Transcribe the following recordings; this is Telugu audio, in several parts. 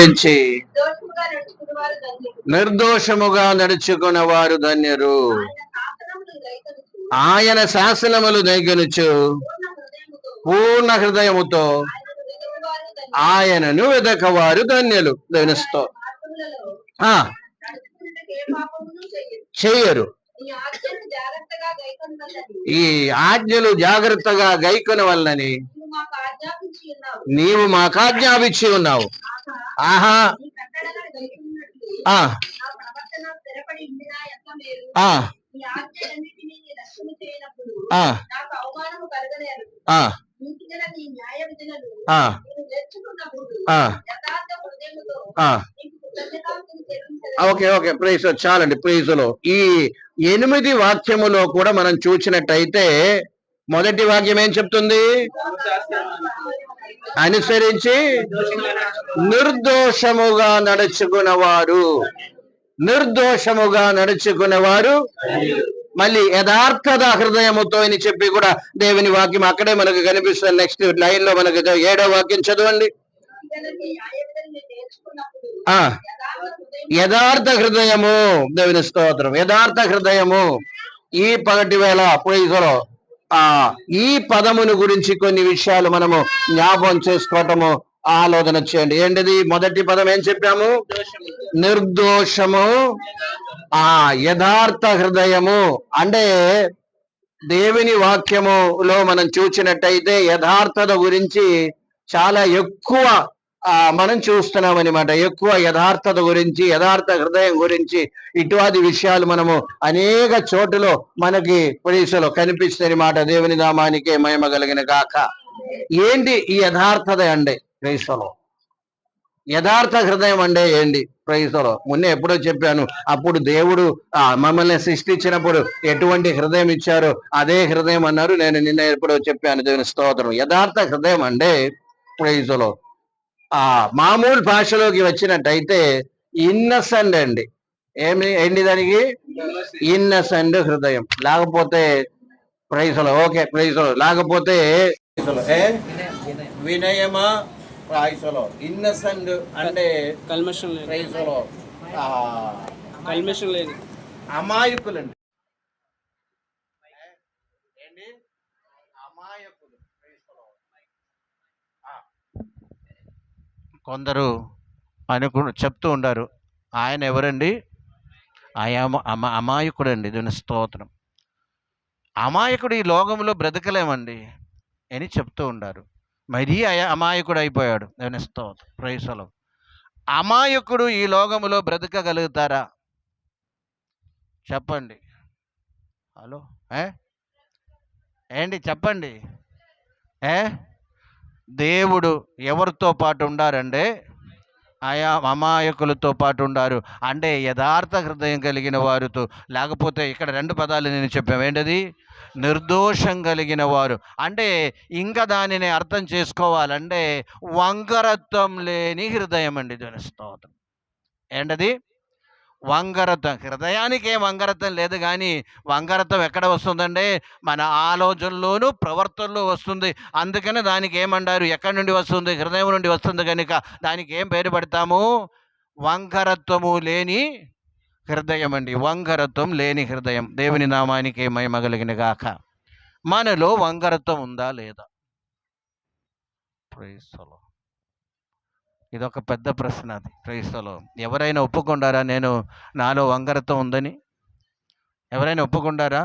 అనుసరించి నిర్దోషముగా నడుచుకున్న వారు ధన్యురు. ఆయన శాసనములు దైగనుచు పూర్ణ హృదయముతో ఆయనను వెదకవారు ధన్యులు. దేవునిస్తో చెయ్యరు. ఈ ఆజ్ఞలు జాగ్రత్తగా గైకొన వల్లని నీవు మాకు ఆజ్ఞాపించి ఉన్నావు. ఆహా ఓకే ఓకే ప్రైజ్ చాలండి. ప్రైజ్లో ఈ 8 వాక్యములో కూడా మనం చూసినట్టయితే మొదటి వాక్యం ఏం చెప్తుంది? అనుసరించి నిర్దోషముగా నడుచుకున్నవారు, నిర్దోషముగా నడుచుకున్నవారు. మళ్ళీ యథార్థత హృదయముతో అని చెప్పి కూడా దేవుని వాక్యం అక్కడే మనకు కనిపిస్తుంది. నెక్స్ట్ లైన్ లో మనకు 7వ వాక్యం చదవండి. యథార్థ హృదయము. దేవుని స్తోత్రం. యథార్థ హృదయము. ఈ పగటి వేళ ప్రైజ్లో ఈ పదమును గురించి కొన్ని విషయాలు మనము జ్ఞాపకం చేసుకోవటము ఆలోచన చేయండి. ఏంటిది? మొదటి పదం ఏం చెప్పాము? నిర్దోషము. యథార్థ హృదయము అంటే దేవుని వాక్యములో మనం చూసినట్టయితే యథార్థత గురించి చాలా ఎక్కువ మనం చూస్తున్నాం అనమాట. ఎక్కువ యథార్థత గురించి, యథార్థ హృదయం గురించి ఇటువంటి విషయాలు మనము అనేక చోటులో మనకి ప్రేసలో కనిపిస్తాయి మాట. దేవుని నామానికే మహిమ కలిగిన గాక. ఏంటి ఈ యథార్థత అండి ప్రేసలో? యథార్థ హృదయం అంటే ఏంటి ప్రైజ్లో? మొన్న ఎప్పుడో చెప్పాను. అప్పుడు దేవుడు మమ్మల్ని సృష్టించినప్పుడు ఎటువంటి హృదయం ఇచ్చారో అదే హృదయం అన్నారు. నేను నిన్న ఎప్పుడో చెప్పాను. దేవుని స్తోత్రం. యథార్థ హృదయం అంటే ప్రైజ్లో మామూలు భాషలోకి వచ్చినట్టయితే ఇన్నసెంట్ అండి. ఏంటి దానికి? ఇన్నసెంట్ హృదయం. లేకపోతే ప్రైజ్లో ఓకే ప్రైజ్లో లేకపోతే వినయమా ప్రైజ్లో. ఇన్నసెంట్ అంటే కల్మషం లేదు. ప్రైజ్లో కల్మషం లేదు. అమాయకులండి. ఏంటి? అమాయకులు. కొందరు చెప్తూ ఉండారు, ఆయన ఎవరండి? అమాయకుడు అండి. దీని స్తోత్రం. అమాయకుడు ఈ లోకంలో బ్రతకలేమండి అని చెప్తూ ఉండారు. మరీ అమాయకుడు అయిపోయాడు. దీని స్తోత్రం. ప్రైజ్లో. అమాయకుడు ఈ లోకములో బ్రతకగలుగుతారా? చెప్పండి. హలో ఏంటి చెప్పండి. దేవుడు ఎవరితో పాటు ఉండారంటే అమాయకులతో పాటు ఉండారు. అంటే యథార్థ హృదయం కలిగిన వారితో. లేకపోతే ఇక్కడ 2 పదాలు నేను చెప్పాను. ఏంటది? నిర్దోషం కలిగిన వారు. అంటే ఇంకా దానిని అర్థం చేసుకోవాలంటే వంకరత్వం లేని హృదయం అండి. దీని స్తోత్రం. ఏంటది? వంకరత్వం. హృదయానికి ఏం వంకరత్వం లేదు, కానీ వంకరత్వం ఎక్కడ వస్తుందంటే మన ఆలోచనలోను ప్రవర్తనలో వస్తుంది. అందుకని దానికి ఏమంటారు? ఎక్కడి నుండి వస్తుంది? హృదయం నుండి వస్తుంది. కనుక దానికి ఏం పేరు పెడతాము? వంకరత్వము లేని హృదయం అండి. వంకరత్వం లేని హృదయం. దేవుని నామానికి మహిమ కలిగిన గాక. మనలో వంకరత్వం ఉందా లేదా? Praise the lord. ఇదొక పెద్ద ప్రశ్న. అది క్రైస్తవులో ఎవరైనా ఒప్పుకుంటారా నాలో వంకరత్వం ఉందని? ఎవరైనా ఒప్పుకుంటారా?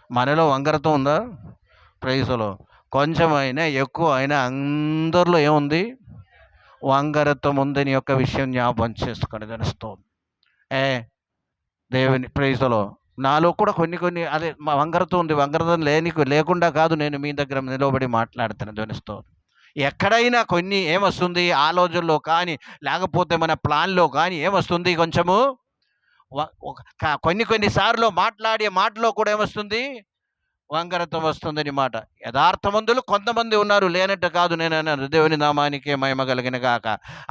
మనలో వంకరత్వం ఉందా? ప్రైజ్లో కొంచెం అయినా ఎక్కువ అయినా అందరిలో ఏముంది? వంకరత్వం ఉందని యొక్క విషయం జ్ఞాపకం చేసుకోండి. తెలుస్తూ దేవుని ప్రైజ్లో నాలో కూడా కొన్ని అదే వంకరత్వం ఉంది. వంకరత్వం లేకుండా కాదు నేను మీ దగ్గర నిలబడి మాట్లాడుతాను. ధ్వనిస్తూ ఎక్కడైనా కొన్ని ఏమొస్తుంది? ఆలోచనలో కానీ లేకపోతే మన ప్లాన్లో కానీ ఏమొస్తుంది? కొంచెము కొన్నిసార్లు మాట్లాడే మాటలో కూడా ఏమొస్తుంది? వంకరత్వం వస్తుందని మాట. యథార్థమంతులు కొంతమంది ఉన్నారు, లేనట్టు కాదు నేను అన్నాను. దేవుని నామానికే మహిమ కలిగిన గాక.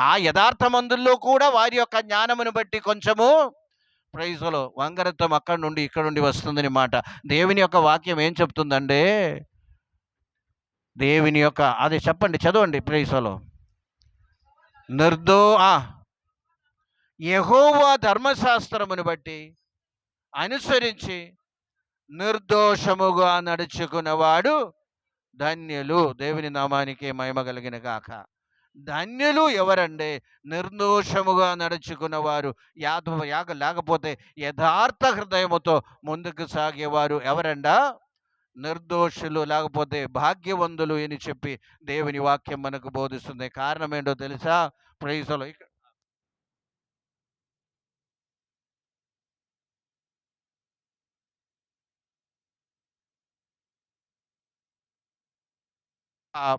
ఆ యథార్థమంతుల్లో కూడా వారి యొక్క జ్ఞానమును బట్టి కొంచెము ప్రైజ్లో వంకరత్వం అక్కడి నుండి ఇక్కడ నుండి వస్తుందని మాట. దేవుని యొక్క వాక్యం ఏం చెప్తుందంటే దేవుని యొక్క అది చెప్పండి, చదవండి. ప్రైజ్లో యెహోవా ధర్మశాస్త్రమును బట్టి అనుసరించి నిర్దోషముగా నడుచుకున్నవాడు ధన్యులు. దేవుని నామానికి మహిమ కలిగిన గాక. ధన్యులు ఎవరంటే నిర్దోషముగా నడుచుకున్నవారు, లేకపోతే యథార్థ హృదయముతో ముందుకు సాగేవారు ఎవరండా? నిర్దోషులు, లేకపోతే భాగ్యవంతులు అని చెప్పి దేవుని వాక్యం మనకు బోధిస్తుంది. కారణం ఏంటో తెలుసా? Praise the lord.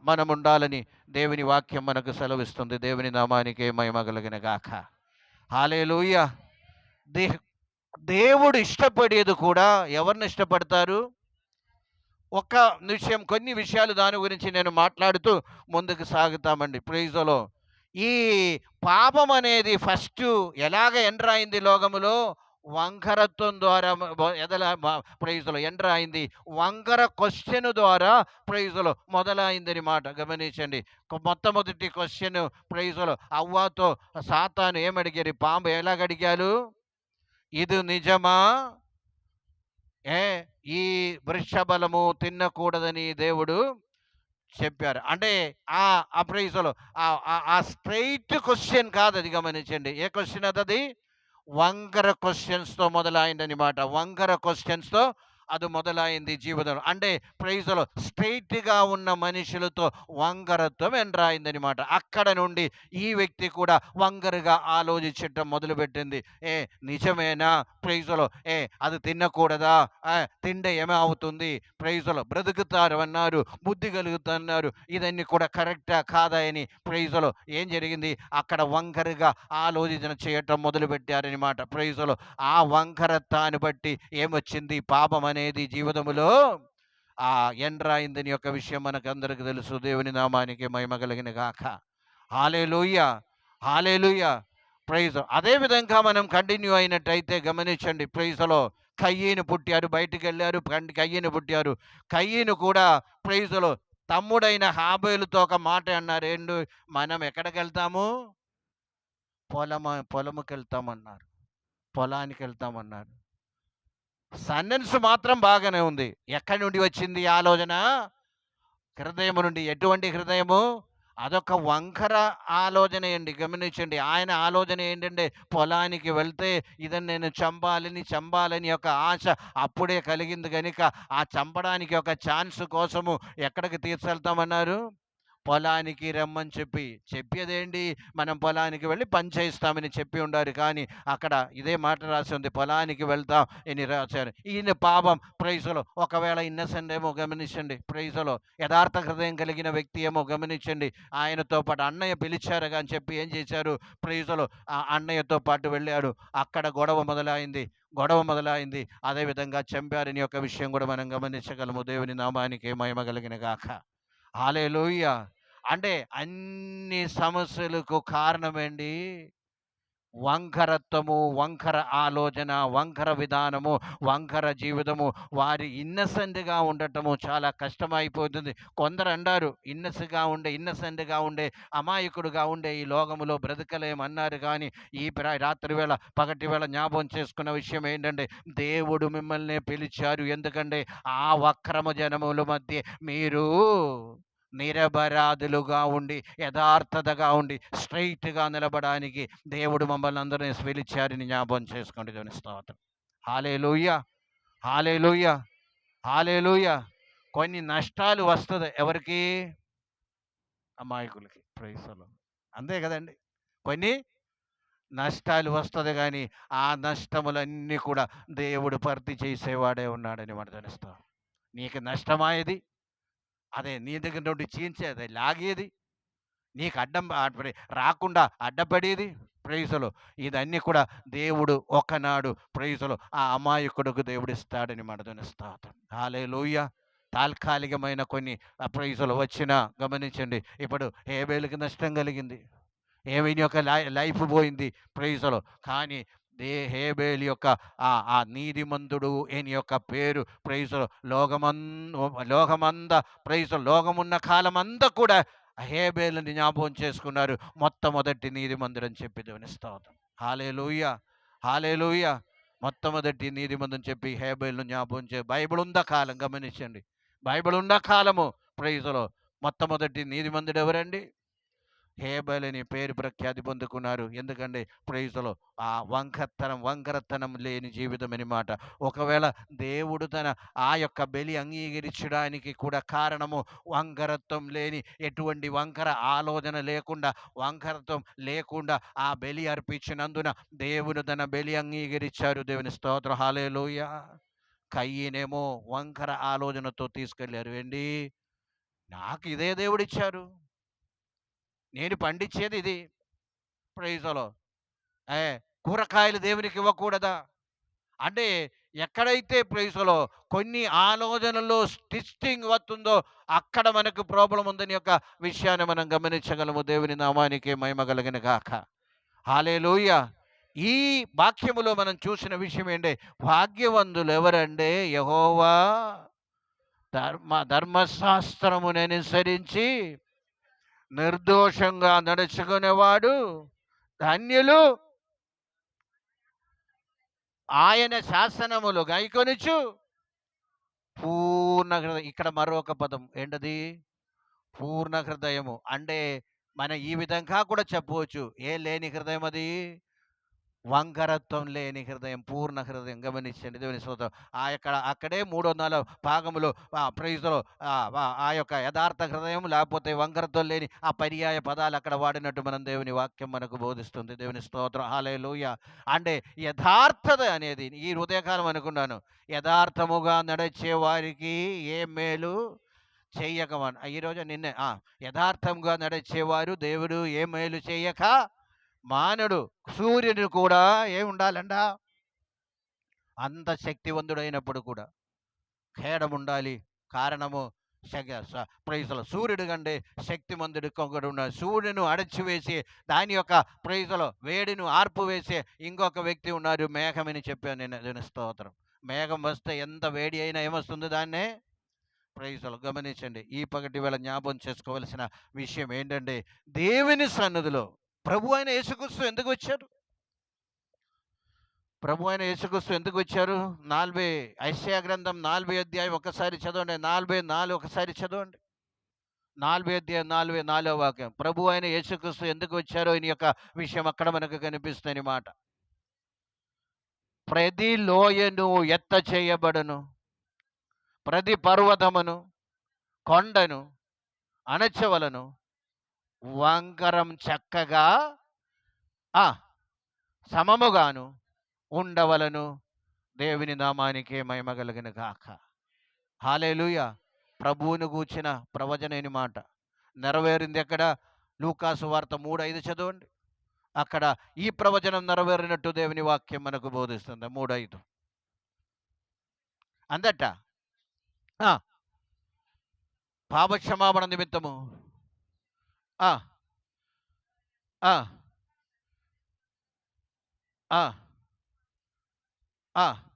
మనం ఉండాలని దేవుని వాక్యం మనకు సెలవిస్తుంది. దేవుని నామానికి మహిమ కలుగును గాక. హల్లెలూయా. దే దేవుడు ఇష్టపడేది కూడా ఎవరిని ఇష్టపడతారు? ఒక కొన్ని విషయాలు దాని గురించి నేను మాట్లాడుతూ ముందుకు సాగుతామండి. ప్రైజ్‌లో ఈ పాపం అనేది ఫస్ట్ ఎలాగ ఎంటర్ అయింది లోకములో? వంకరత్వం ద్వారా ప్రైజ్‌లో ఎంటర్ అయింది. వంకర క్వెషన్ ద్వారా ప్రైజ్‌లో మొదలైందని మాట గమనించండి. మొట్టమొదటి క్వెషన్ ప్రైజ్‌లో అవ్వతో సాతాను ఏమడిగారు? పాము ఎలాగడిగారు? ఇది నిజమా? ఏ ఈ వృక్షబలము తినకూడదని దేవుడు చెప్పారు. అంటే ఆ ఆ ప్రైజ్‌లో ఆ స్ట్రెయిట్ క్వెషన్ కాదు అది, గమనించండి. ఏ క్వెషన్ అదది? వంకర క్వెషన్స్‌తో మొదలైందనమాట. వంకర క్వెషన్స్‌తో అది మొదలైంది జీవితంలో. అంటే ప్రైజ్‌లో స్ట్రెయిట్‌గా ఉన్న మనుషులతో వంకరత్వం ఎంటర్ అయిందనమాట. అక్కడ నుండి ఈ వ్యక్తి కూడా వంకరగా ఆలోచించటం మొదలుపెట్టింది. ఏ నిజమేనా? ప్రైజ్‌లో అది తినకూడదా? తింటే ఏమవుతుంది? ప్రైజ్‌లో బ్రతుకుతారు అన్నారు, బుద్ధి కలుగుతన్నారు. ఇదన్నీ కూడా కరెక్టా కాదా అని ప్రైజ్‌లో ఏం జరిగింది? అక్కడ వంకరగా ఆలోచన చేయటం మొదలుపెట్టారనమాట. ప్రైజ్‌లో ఆ వంకరత్వాన్ని బట్టి ఏమొచ్చింది? పాపం అనేది జీవితములో ఎంటర్ అయిందని యొక్క విషయం మనకందరికి తెలుసు. దేవుని నామానికి మహిమ కలిగిన గాక. హల్లెలూయా. హల్లెలూయా. ప్రైజ్. అదే విధంగా మనం కంటిన్యూ అయినట్టయితే గమనించండి. ప్రైజ్‌లో కయీను పుట్టారు, బయటికెళ్ళారు, కయీను పుట్టారు. కయీను కూడా ప్రైజ్‌లో తమ్ముడైన హాబేలుతో ఒక మాట అన్నారు. ఏండు? మనం ఎక్కడికెళ్తాము? పొలముకెళ్తామన్నారు. పొలానికెళ్తామన్నారు. సెంటెన్స్ మాత్రం బాగానే ఉంది. ఎక్కడి నుండి వచ్చింది ఈ ఆలోచన? హృదయము నుండి. ఎటువంటి హృదయము? అదొక వంకర ఆలోచన అండి. గమనించండి. ఆయన ఆలోచన ఏంటంటే పొలానికి వెళ్తే ఇదని నేను చంపాలని ఒక ఆశ అప్పుడే కలిగింది గనుక ఆ చంపడానికి ఒక ఛాన్స్ కోసము ఎక్కడికి తీసుకెళ్తామన్నారు? పొలానికి రమ్మని చెప్పేదేంటి? మనం పొలానికి వెళ్ళి పని చేయిస్తామని చెప్పి ఉండారు. కానీ అక్కడ ఇదే మాట రాసి ఉంది, పొలానికి వెళ్తాం అని రాశారు. ఈయన పాపం ప్రైజ్‌లో ఒకవేళ ఇన్నసెంట్ ఏమో గమనించండి. ప్రైజ్‌లో యథార్థ హృదయం కలిగిన వ్యక్తి ఏమో గమనించండి. ఆయనతో పాటు అన్నయ్య పిలిచారుగా అని చెప్పి ఏం చేశారు? ప్రైజ్‌లో ఆ అన్నయ్యతో పాటు వెళ్ళాడు. అక్కడ గొడవ మొదలైంది. అదేవిధంగా చంపారని యొక్క విషయం కూడా మనం గమనించగలము. దేవుని నామానికి మహిమ కలిగిన గాక. హల్లెలూయా. అంటే అన్ని సమస్యలకు కారణమేంటి? వంకరత్వము, వంకర ఆలోచన, వంకర విధానము, వంకర జీవితము. వారి ఇన్నసెంట్‌గా ఉండటము చాలా కష్టమైపోతుంది. కొందరు అంటారు ఇన్నసెంట్‌గా ఉండే, అమాయకుడుగా ఉండే ఈ లోకములో బ్రతకలేమన్నారు. కానీ ఈ రాత్రి వేళ, పగటి వేళ జ్ఞాపకం చేసుకున్న విషయం ఏంటంటే దేవుడు మిమ్మల్ని పిలిచారు. ఎందుకంటే ఆ వక్రమ జనముల మధ్య మీరు నిరపరాధులుగా ఉండి, యథార్థతగా ఉండి, స్ట్రెయిట్‌గా నిలబడడానికి దేవుడు మమ్మల్ని అందరిని పిలిచారని జ్ఞాపకం చేసుకోండి. దేవుని స్తోత్రం. హల్లెలూయా. హల్లెలూయా. హల్లెలూయా. కొన్ని నష్టాలు వస్తది ఎవరికి? అమాయకులకి. Praise the Lord. అంతే కదండీ! కొన్ని నష్టాలు వస్తది గానీ, ఆ నష్టములన్నీ కూడా దేవుడు భర్తీ చేసేవాడే ఉన్నాడని మనం తెలుస్తాం. నీకు నష్టమాయేది, అదే నీ దగ్గర నుండి చీల్చేది, లాగేది, నీకు రాకుండా అడ్డపడేది, ప్రైజులు ఇదన్నీ కూడా దేవుడు ఒకనాడు ప్రైజులు ఆ అమాయకుడుకు దేవుడు ఇస్తాడని మనదని స్తోత్రం. హల్లెలూయా. తాత్కాలికమైన కొన్ని ప్రైజులు వచ్చినా గమనించండి. ఇప్పుడు హేబేలుకి నష్టం కలిగింది. ఈయన యొక్క లైఫ్ పోయింది ప్రైజులు. కానీ హేబేలు యొక్క ఆ నీతిమంతుడు ఈయన యొక్క పేరు ప్రైజులు లోకమంతా ప్రైజులు, లోకమున్న కాలమంతా కూడా హేబేలుని జ్ఞాపకం చేసుకున్నారు. మొట్టమొదటి నీతిమంతుడు అని చెప్పి దేవుని స్తోత్రం. హల్లెలూయా, హల్లెలూయా. మొట్టమొదటి నీతిమంతుని చెప్పి హేబేలును జ్ఞాపకం బైబిల్ ఉన్న కాలం గమనించండి. బైబిల్ ఉన్న కాలము ప్రైజ్లో మొట్టమొదటి నీతిమంతుడు ఎవరండి? హేబెల్ అని పేరు ప్రఖ్యాతి పొందుకున్నారు. ఎందుకంటే ప్రైజ్లో ఆ వంకరతనం లేని జీవితం అన్నమాట. ఒకవేళ దేవుడు తన ఆ యొక్క బలి అంగీకరించడానికి కూడా కారణము వంకరత్వం లేని, ఎటువంటి వంకర ఆలోచన లేకుండా, వంకరత్వం లేకుండా ఆ బలి అర్పించినందున దేవుడు తన బలి అంగీకరించారు. దేవుని స్తోత్రం, హల్లెలూయా. కయ్యనేమో వంకర ఆలోచనతో తీసుకెళ్ళారు. ఏంటి, నాకు ఇదే దేవుడిచ్చారు, నేను పండించేది ఇది, ప్రైజ్లో ఏ కూరగాయలు దేవునికి ఇవ్వకూడదా అంటే, ఎక్కడైతే ప్రైజ్లో కొన్ని ఆలోచనలో స్టిచ్చింగ్ వస్తుందో అక్కడ మనకు ప్రాబ్లం ఉందని యొక్క విషయాన్ని మనం గమనించగలము. దేవుని నామానికి మహిమ కలుగును గాక. హల్లెలూయా. ఈ వాక్యములో మనం చూసిన విషయం ఏంటి, భాగ్యవంతులు ఎవరంటే యెహోవా ధర్మశాస్త్రమును అనుసరించి నిర్దోషంగా నడుచుకునేవాడు ధన్యులు, ఆయన శాసనములు గైకొనుచు పూర్ణ హృదయం. ఇక్కడ మరొక పదం ఏంటది, పూర్ణ హృదయము. అంటే మనం ఈ విధంగా కూడా చెప్పవచ్చు, ఏ లేని హృదయం అది, వంకరత్వం లేని హృదయం, పూర్ణ హృదయం. గమనించండి దేవుని స్తోత్రం. అక్కడే 304 భాగములో ప్రైజ్లో ఆ యొక్క యథార్థ హృదయం లేకపోతే వంకరత్వం లేని ఆ పర్యాయ పదాలు అక్కడ వాడినట్టు మనం దేవుని వాక్యం మనకు బోధిస్తుంది. దేవుని స్తోత్రం, హల్లెలూయా. అంటే యథార్థత అనేది ఈ హృదయకాలం అనుకున్నాను, యథార్థముగా నడిచే వారికి ఏ మేలు చెయ్యకమని. ఈరోజు నిన్నే యథార్థంగా నడిచేవారు దేవుడు ఏ మేలు చెయ్యక మానడు. సూర్యుడు కూడా ఏమి ఉండాలంట, అంత శక్తివంతుడైనప్పుడు కూడా ఖేడం ఉండాలి. కారణము ప్రైజులో సూర్యుడు కంటే శక్తిమంతుడు ఇంకొకడు ఉన్నాడు. సూర్యుని అడచివేసి దాని యొక్క ప్రైజులో వేడిని ఆర్పు వేసే ఇంకొక వ్యక్తి ఉన్నారు, మేఘమని చెప్పాను నేను. దేవుని స్తోత్రం. మేఘం వస్తే ఎంత వేడి అయినా ఏమొస్తుంది, దాన్నే ప్రైజులు. గమనించండి, ఈ పగటి వేళ జ్ఞాపకం చేసుకోవలసిన విషయం ఏంటంటే, దేవుని సన్నిధిలో ప్రభు అయిన యేసుక్రీస్తు ఎందుకు వచ్చారు? ప్రభు అయిన యేసుక్రీస్తు ఎందుకు వచ్చారు? యెషయా గ్రంథం 40 అధ్యాయం ఒకసారి చదవండి. 44 ఒకసారి చదవండి. 40 అధ్యాయం 44 వాక్యం. ప్రభు అయిన యేసుక్రీస్తు ఎందుకు వచ్చారో ఈ యొక్క విషయం అక్కడ మనకు కనిపిస్తుంది మాట. ప్రతి లోయను ఎత్త చేయబడును, ప్రతి పర్వతమును కొండను అణచవలను, వంకరం చక్కగా సమముగాను ఉండవలను. దేవుని నామానికి మహిమ కలుగును గాక. హల్లెలూయా. ప్రభువును గూర్చిన ప్రవచనైన మాట నెరవేరింది ఎక్కడ? లూకాసు వార్త 3:5 చదవండి. అక్కడ ఈ ప్రవచనం నెరవేరినట్టు దేవుని వాక్యం మనకు బోధిస్తుంది. 3:5 అందట పాపక్షమాపణ నిమిత్తము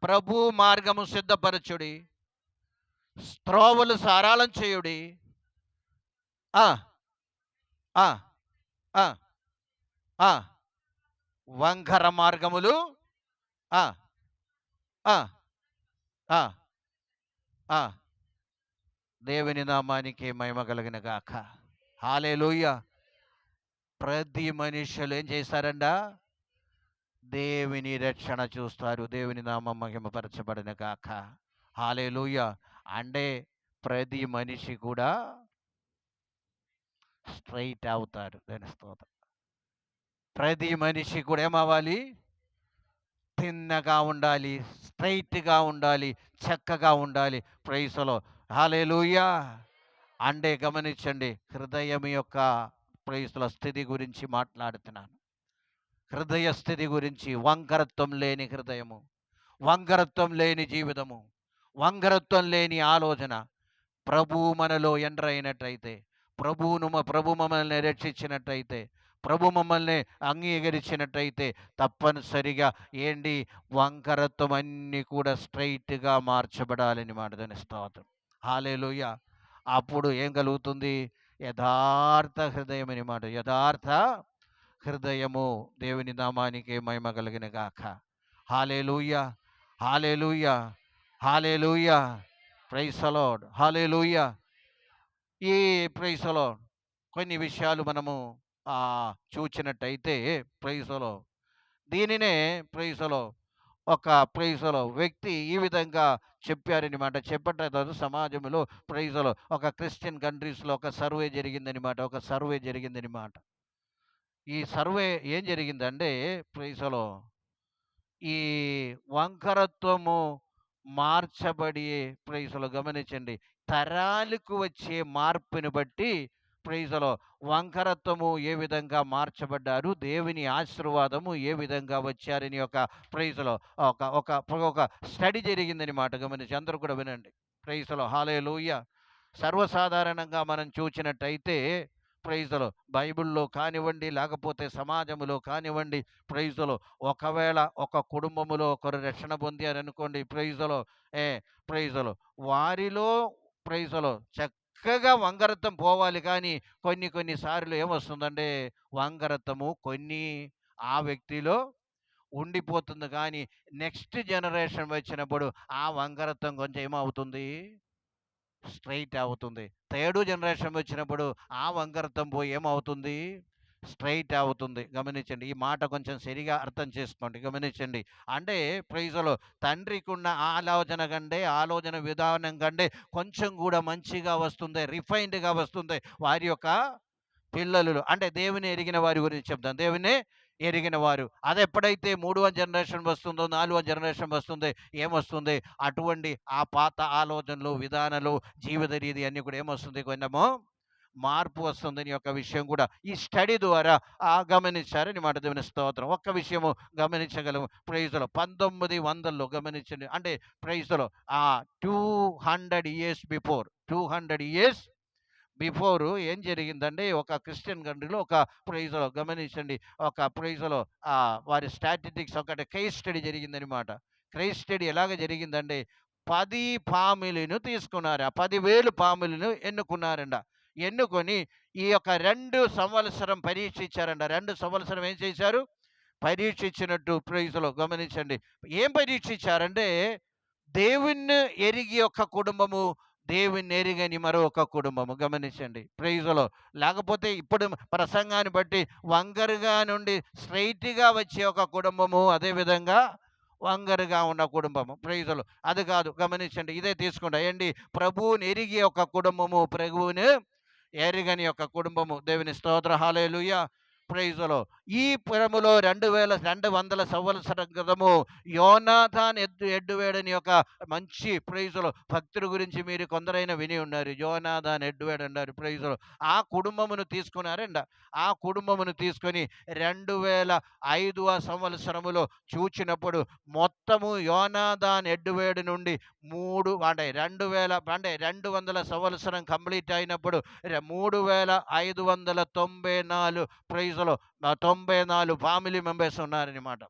ప్రభు మార్గము సిద్ధపరచుడి, త్రోవలు సారాళం చేయుడి, వంకర మార్గములు దేవుని నామానికి మహిమ కలిగిన గాక. హల్లెలూయా. ప్రతి మనుషులు ఏం చేస్తారంట, దేవుని రక్షణ చూస్తారు. దేవుని నామం మహిమపరచబడిన గాక. హల్లెలూయా. అంటే ప్రతి మనిషి కూడా స్ట్రైట్ అవుతాడు. దాని స్తోత్రం. ప్రతి మనిషి కూడా ఏమవ్వాలి, తిన్నగా ఉండాలి, స్ట్రైట్గా ఉండాలి, చక్కగా ఉండాలి. ప్రైజ్లో హల్లెలూయా. అంటే గమనించండి, హృదయం యొక్క ప్రైజ్లో స్థితి గురించి మాట్లాడుతున్నాను. హృదయ స్థితి గురించి. వంకరత్వం లేని హృదయము, వంకరత్వం లేని జీవితము, వంకరత్వం లేని ఆలోచన. ప్రభువు మనలో ఎంటర్ అయినట్టయితే, ప్రభు మమ్మల్ని రక్షించినట్టయితే, ప్రభు మమ్మల్ని అంగీకరించినట్టయితే తప్పనిసరిగా ఏంటి, వంకరత్వం అన్నీ కూడా స్ట్రైట్గా మార్చబడాలని మాట. దాని స్తోత్రం, హల్లెలూయా. అప్పుడు ఏం కలుగుతుంది, యథార్థ హృదయం అని మాట. యథార్థ హృదయము. దేవుని నామానికి మహిమ కలిగిన గాక. Hallelujah, hallelujah, hallelujah. Praise the Lord. Hallelujah. ఈ ప్రైజ్ ద లార్డ్ కొన్ని విషయాలు మనము చూచినట్టయితే ప్రైజ్ ద లార్డ్ దీనినే ప్రైజ్ ద లార్డ్ ఒక ప్రైజ్ ద లార్డ్ వ్యక్తి ఈ విధంగా చెప్పారనమాట. చెప్పట తర్వాత సమాజంలో ప్రైజ్ ద లార్డ్ ఒక క్రిస్టియన్ కంట్రీస్‌లో ఒక సర్వే జరిగిందనమాట. ఒక సర్వే జరిగిందనమాట. ఈ సర్వే ఏం జరిగిందంటే ప్రైజ్ ద లార్డ్ ఈ వంకరత్వము మార్చబడి ప్రైజ్‌లో గమనించండి. తరాలకు వచ్చే మార్పుని బట్టి ప్రైజ్‌లో వంకరత్వము ఏ విధంగా మార్చబడ్డారు, దేవుని ఆశీర్వాదము ఏ విధంగా వచ్చారని ఒక ప్రైజ్‌లో ఒక ఒక ఒక స్టడీ జరిగిందనమాట. గమనించి అందరూ కూడా వినండి. ప్రైజ్‌లో హల్లెలూయా. సర్వసాధారణంగా మనం చూచినట్టయితే ప్రైజ్‌లో బైబిల్‌లో కానివ్వండి, లేకపోతే సమాజంలో కానివ్వండి, ప్రైజ్‌లో ఒకవేళ ఒక కుటుంబములో ఒకరు రక్షణ పొందారనుకోండి ప్రైజ్‌లో ఏ ప్రైజ్‌లో వారిలో ప్రైజ్‌లో చక్కగా వంకరత్వం పోవాలి కానీ కొన్ని కొన్ని సార్లు ఏమొస్తుందంటే వంకరత్వము కొన్ని ఆ వ్యక్తిలో ఉండిపోతుంది కానీ నెక్స్ట్ జనరేషన్ వచ్చినప్పుడు ఆ వంకరత్వం కొంచెం ఏమవుతుంది స్ట్రైట్ అవుతుంది. థర్డ్ జనరేషన్ వచ్చినప్పుడు ఆ వంకరత్వం పోయి ఏమవుతుంది స్ట్రైట్ అవుతుంది. గమనించండి. ఈ మాట కొంచెం సరిగా అర్థం చేసుకోండి. గమనించండి. అంటే ప్రైజ్‌లో తండ్రికి ఉన్న ఆలోచన కంటే, ఆలోచన విధానం కంటే కొంచెం కూడా మంచిగా వస్తుంది. రిఫైన్డ్‌గా వస్తుంది. వారి యొక్క పిల్లలు అంటే దేవుని ఎరిగిన వారి గురించి చెప్తాను. దేవుని ఎరిగిన వారు. అదెప్పుడైతే మూడవ జనరేషన్ వస్తుందో, నాలుగవ జనరేషన్ వస్తుంది, ఏమొస్తుంది? అటువంటి ఆ పాత ఆలోచనలు, విధానాలు, జీవిత రీతి అన్నీ కూడా ఏమొస్తుంది? కొంచెము మార్పు వస్తుందని యొక్క విషయం కూడా ఈ స్టడీ ద్వారా గమనించారని మాట దేవుని స్తోత్రం. ఒక్క విషయము గమనించగలము ప్రైజ్‌లో 1900లో గమనించండి. అంటే ప్రైజ్‌లో 200 ఇయర్స్ బిఫోర్ 200 ఇయర్స్ బిఫోరు ఏం జరిగిందంటే ఒక క్రిస్టియన్ కంట్రీలో ఒక ప్రైజ్‌లో గమనించండి. ఒక ప్రైజ్‌లో వారి స్టాటిస్టిక్స్ ఒకటి కేస్ స్టడీ జరిగిందనమాట. కేస్ స్టడీ ఎలాగ జరిగిందంటే 10 ఫ్యామిలీను తీసుకున్నారు. ఆ 10,000 ఫ్యామిలీను ఎన్నుకున్నారంట. ఎన్నుకొని ఈ యొక్క 2 సంవత్సరం పరీక్షించారంట. 2 సంవత్సరం ఏం చేశారు? పరీక్షించినట్టు ప్రైజ్‌లో గమనించండి. ఏం పరీక్షించారంటే దేవుణ్ణి ఎరిగి ఒక కుటుంబము, దేవుణ్ణి ఎరుగని మరొక కుటుంబము. గమనించండి. ప్రైజ్‌లో లేకపోతే ఇప్పుడు ప్రసంగాన్ని బట్టి వంకరగా నుండి స్ట్రెయిట్‌గా వచ్చే ఒక కుటుంబము, అదేవిధంగా వంకరగా ఉన్న కుటుంబము. ప్రైజ్‌లో అది కాదు. గమనించండి. ఇదే తీసుకుంటా. ఏంటి ప్రభువుని ఎరిగి ఒక కుటుంబము, ప్రభువుని ఎరుగని యొక్క కుటుంబము. దేవుని స్తోత్ర హల్లెలూయా. ప్రైజ్‌లో ఈ పురములో 200 సంవత్సరం క్రితము యోనాతాన్ ఎడ్డువేడని ఒక మంచి ప్రైజ్‌లో భక్తుడి గురించి మీరు కొందరైనా విని ఉన్నారు. యోనాతాన్ ఎడ్డువేడ్ అన్నారు ప్రైజ్‌లో. ఆ కుటుంబమును తీసుకున్నారంట. ఆ కుటుంబమును తీసుకొని 2005వ సంవత్సరములో చూచినప్పుడు మొత్తము యోనాతాన్ ఎడ్డువేడ్ నుండి 200 సంవత్సరం కంప్లీట్ అయినప్పుడు 3594 ప్రైజ్‌లో 94 ఫ్యామిలీ మెంబర్స్ ఉన్నారనమాట.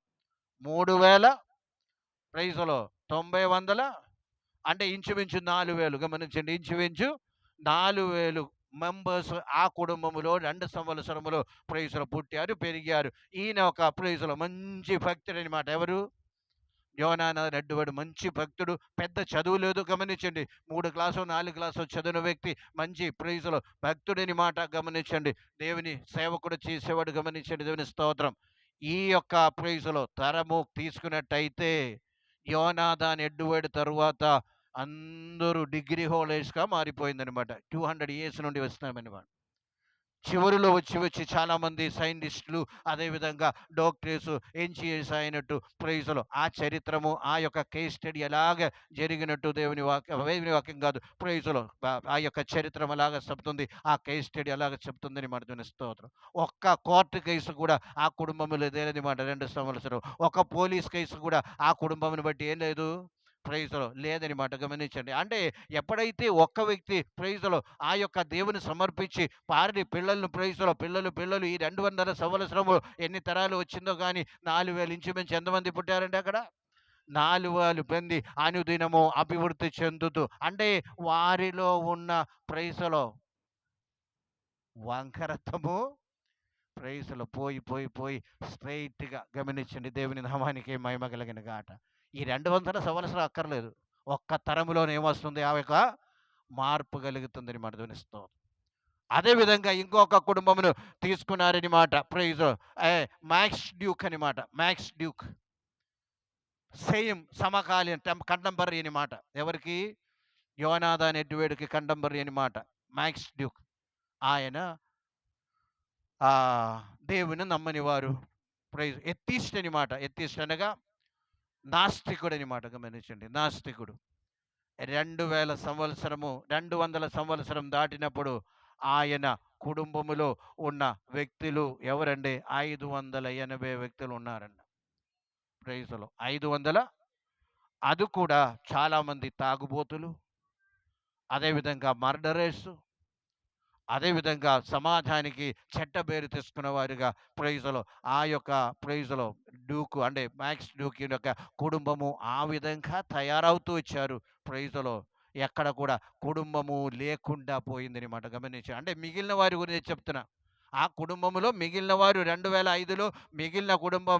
3000 ప్రైజ్‌లో 90 అంటే ఇంచుమించు 4000 గమనించండి. ఇంచుమించు 4000 మెంబర్స్ ఆ కుటుంబములో 2 సంవత్సరములో ప్రైజ్‌లో పుట్టారు, పెరిగారు. ఈయన ఒక ప్రైజ్‌లో మంచి భక్తుడనమాట. ఎవరు? యోనాతాన్ ఎడ్వర్డ్ మంచి భక్తుడు. పెద్ద చదువు లేదు. గమనించండి. 3 క్లాసో, 4 క్లాసో చదివిన వ్యక్తి. మంచి ప్రైజ్‌లో భక్తుడని మాట గమనించండి. దేవుని సేవకుడు చేసేవాడు. గమనించండి. దేవుని స్తోత్రం. ఈ యొక్క ప్రైజ్‌లో తరము తీసుకున్నట్టయితే యోనాతాన్ ఎడ్వర్డ్ తరువాత అందరూ డిగ్రీ హోల్డర్స్‌గా మారిపోయిందనమాట. 200 ఇయర్స్ నుండి వస్తున్నామనమాట. చివరిలో వచ్చి చాలామంది సైంటిస్టులు, అదేవిధంగా డాక్టర్స్, ఎంజీఎస్ అయినట్టు ప్రైజ్‌లో ఆ చరిత్రము, ఆ యొక్క కేస్ స్టడీ ఎలాగ జరిగినట్టు దేవుని వాక్యం కాదు ప్రైజ్‌లో ఆ యొక్క చరిత్రం ఎలాగ చెప్తుంది, ఆ కేస్ స్టడీ ఎలాగ చెప్తుందని మాట దేవుని స్తోత్రం. ఒక్క కోర్టు కేసు కూడా ఆ కుటుంబంలో లేదని మాట 2 సంవత్సరం. ఒక పోలీస్ కేసు కూడా ఆ కుటుంబంని బట్టి ఏం లేదు ప్రైజ్‌లో లేదని మాట గమనించండి. అంటే ఎప్పుడైతే ఒక్క వ్యక్తి ప్రైజ్‌లో ఆ యొక్క దేవుని సమర్పించి వారి పిల్లలను ప్రైజ్‌లో పిల్లలు ఈ 200 సంవత్సరము ఎన్ని తరాలు వచ్చిందో గానీ 4000 ఇంచుమించు ఎంతమంది పుట్టారండి అక్కడ? 4000 మంది అనుదినము అభివృద్ధి చెందుతూ అంటే వారిలో ఉన్న ప్రైజ్‌లో వంకరత్వము ప్రైజ్లో పోయి పోయి పోయి స్ట్రైట్గా గమనించండి. దేవుని నామానికి మహిమ కలిగిన గాట. ఈ 200 సంవత్సరాలు అక్కర్లేదు. ఒక్క తరములోనే ఏమొస్తుంది? ఆ యొక్క మార్పు కలుగుతుందని మాట ధ్వనిస్తాం. అదేవిధంగా ఇంకొక కుటుంబమును తీసుకున్నారనమాట. ప్రైజ్ మ్యాక్స్ డ్యూక్ అనమాట. మ్యాక్స్ డ్యూక్ సేమ్ సమకాలీన కంటెంపరరీ అనమాట. ఎవరికి? యోనాథాన్ ఎడ్వర్డ్‌కి కంటెంపరరీ అనమాట. Max Duke. ఆయన దేవుని నమ్మని వారు. ప్రైజ్ ఎథీస్ట్ అనమాట. ఎథీస్ట్ అనగా నాస్తికుడు అనమాట. గమనించండి, నాస్తికుడు. 200 సంవత్సరం దాటినప్పుడు ఆయన కుటుంబములో ఉన్న వ్యక్తులు ఎవరండి? 580 వ్యక్తులు ఉన్నారండి. ప్రైజ్లో 500. అది కూడా చాలామంది తాగుబోతులు, అదేవిధంగా మర్డరర్స్, అదేవిధంగా సమాజానికి చెడ్డ పేరు తెచ్చుకున్న వారుగా ప్రైజ్లో ఆ యొక్క ప్రైజ్లో డ్యూక్ అంటే మ్యాక్స్ డ్యూక్ యొక్క కుటుంబము ఆ విధంగా తయారవుతూ వచ్చారు. ప్రైజ్లో ఎక్కడ కూడా కుటుంబము లేకుండా పోయిందనమాట. గమనించి అంటే మిగిలిన వారి గురించి చెప్తున్నా. ఆ కుటుంబంలో మిగిలిన వారు 2005లో మిగిలిన కుటుంబం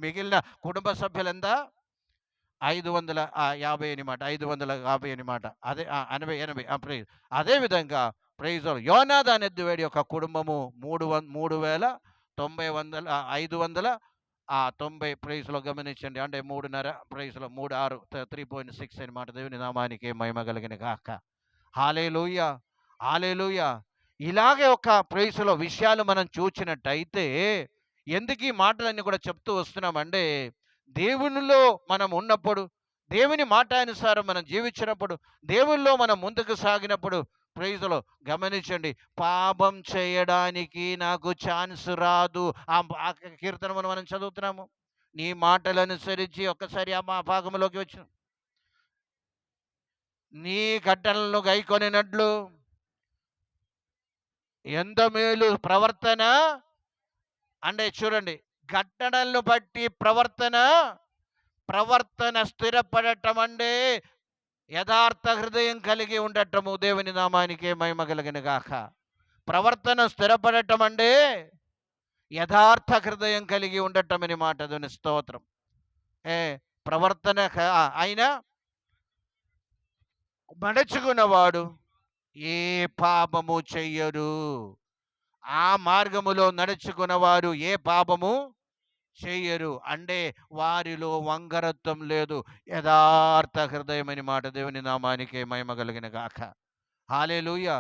మిగిలిన కుటుంబ సభ్యులంతా 550 అనమాట. 550 అనమాట. అదే 80 ప్రైజ్. అదేవిధంగా ప్రైజ్ యోనాథాన్ ఎద్దువేడి యొక్క కుటుంబము 590 ప్రైజ్లో గమనించండి. అంటే 3.5 ప్రైజ్లో 36 3.6 అనమాట. దేవుని నామానికి మహిమ కలిగిన గాక. హల్లెలూయా, హల్లెలూయా. ఇలాగే ఒక ప్రైజ్లో విషయాలు మనం చూచినట్టయితే ఎందుకు ఈ మాటలన్నీ కూడా చెప్తూ వస్తున్నామంటే దేవునిలో మనం ఉన్నప్పుడు, దేవుని మాటానుసారం మనం జీవించినప్పుడు, దేవునిలో మనం ముందుకు సాగినప్పుడు ప్రైజ్లో గమనించండి, పాపం చేయడానికి నాకు ఛాన్స్ రాదు. ఆ కీర్తన మనం చదువుతున్నాము. నీ మాటలు అనుసరించి ఒక్కసారి ఆ భాగంలోకి వచ్చిన నీ కట్టడలను గైకొనినట్లు ఎంత మేలు ప్రవర్తన. అంటే చూడండి, కట్టడలను బట్టి ప్రవర్తన స్థిరపడటం అంటే యథార్థ హృదయం కలిగి ఉండటము. దేవుని నామానికి మహిమ కలిగిన గాక. ప్రవర్తన స్థిరపడటం అంటే యథార్థ హృదయం కలిగి ఉండటం అని మాట. దేవుని స్తోత్రం. ప్రవర్తన ఆయన నడుచుకున్నవాడు ఏ పాపము చెయ్యరు. ఆ మార్గములో నడుచుకున్నవారు ఏ పాపము చెయ్యరు. అంటే వారిలో వంకరత్వం లేదు, యథార్థ హృదయం అని మాట. దేవుని నామానికి మహిమ కలిగిన గాక. హల్లెలూయా.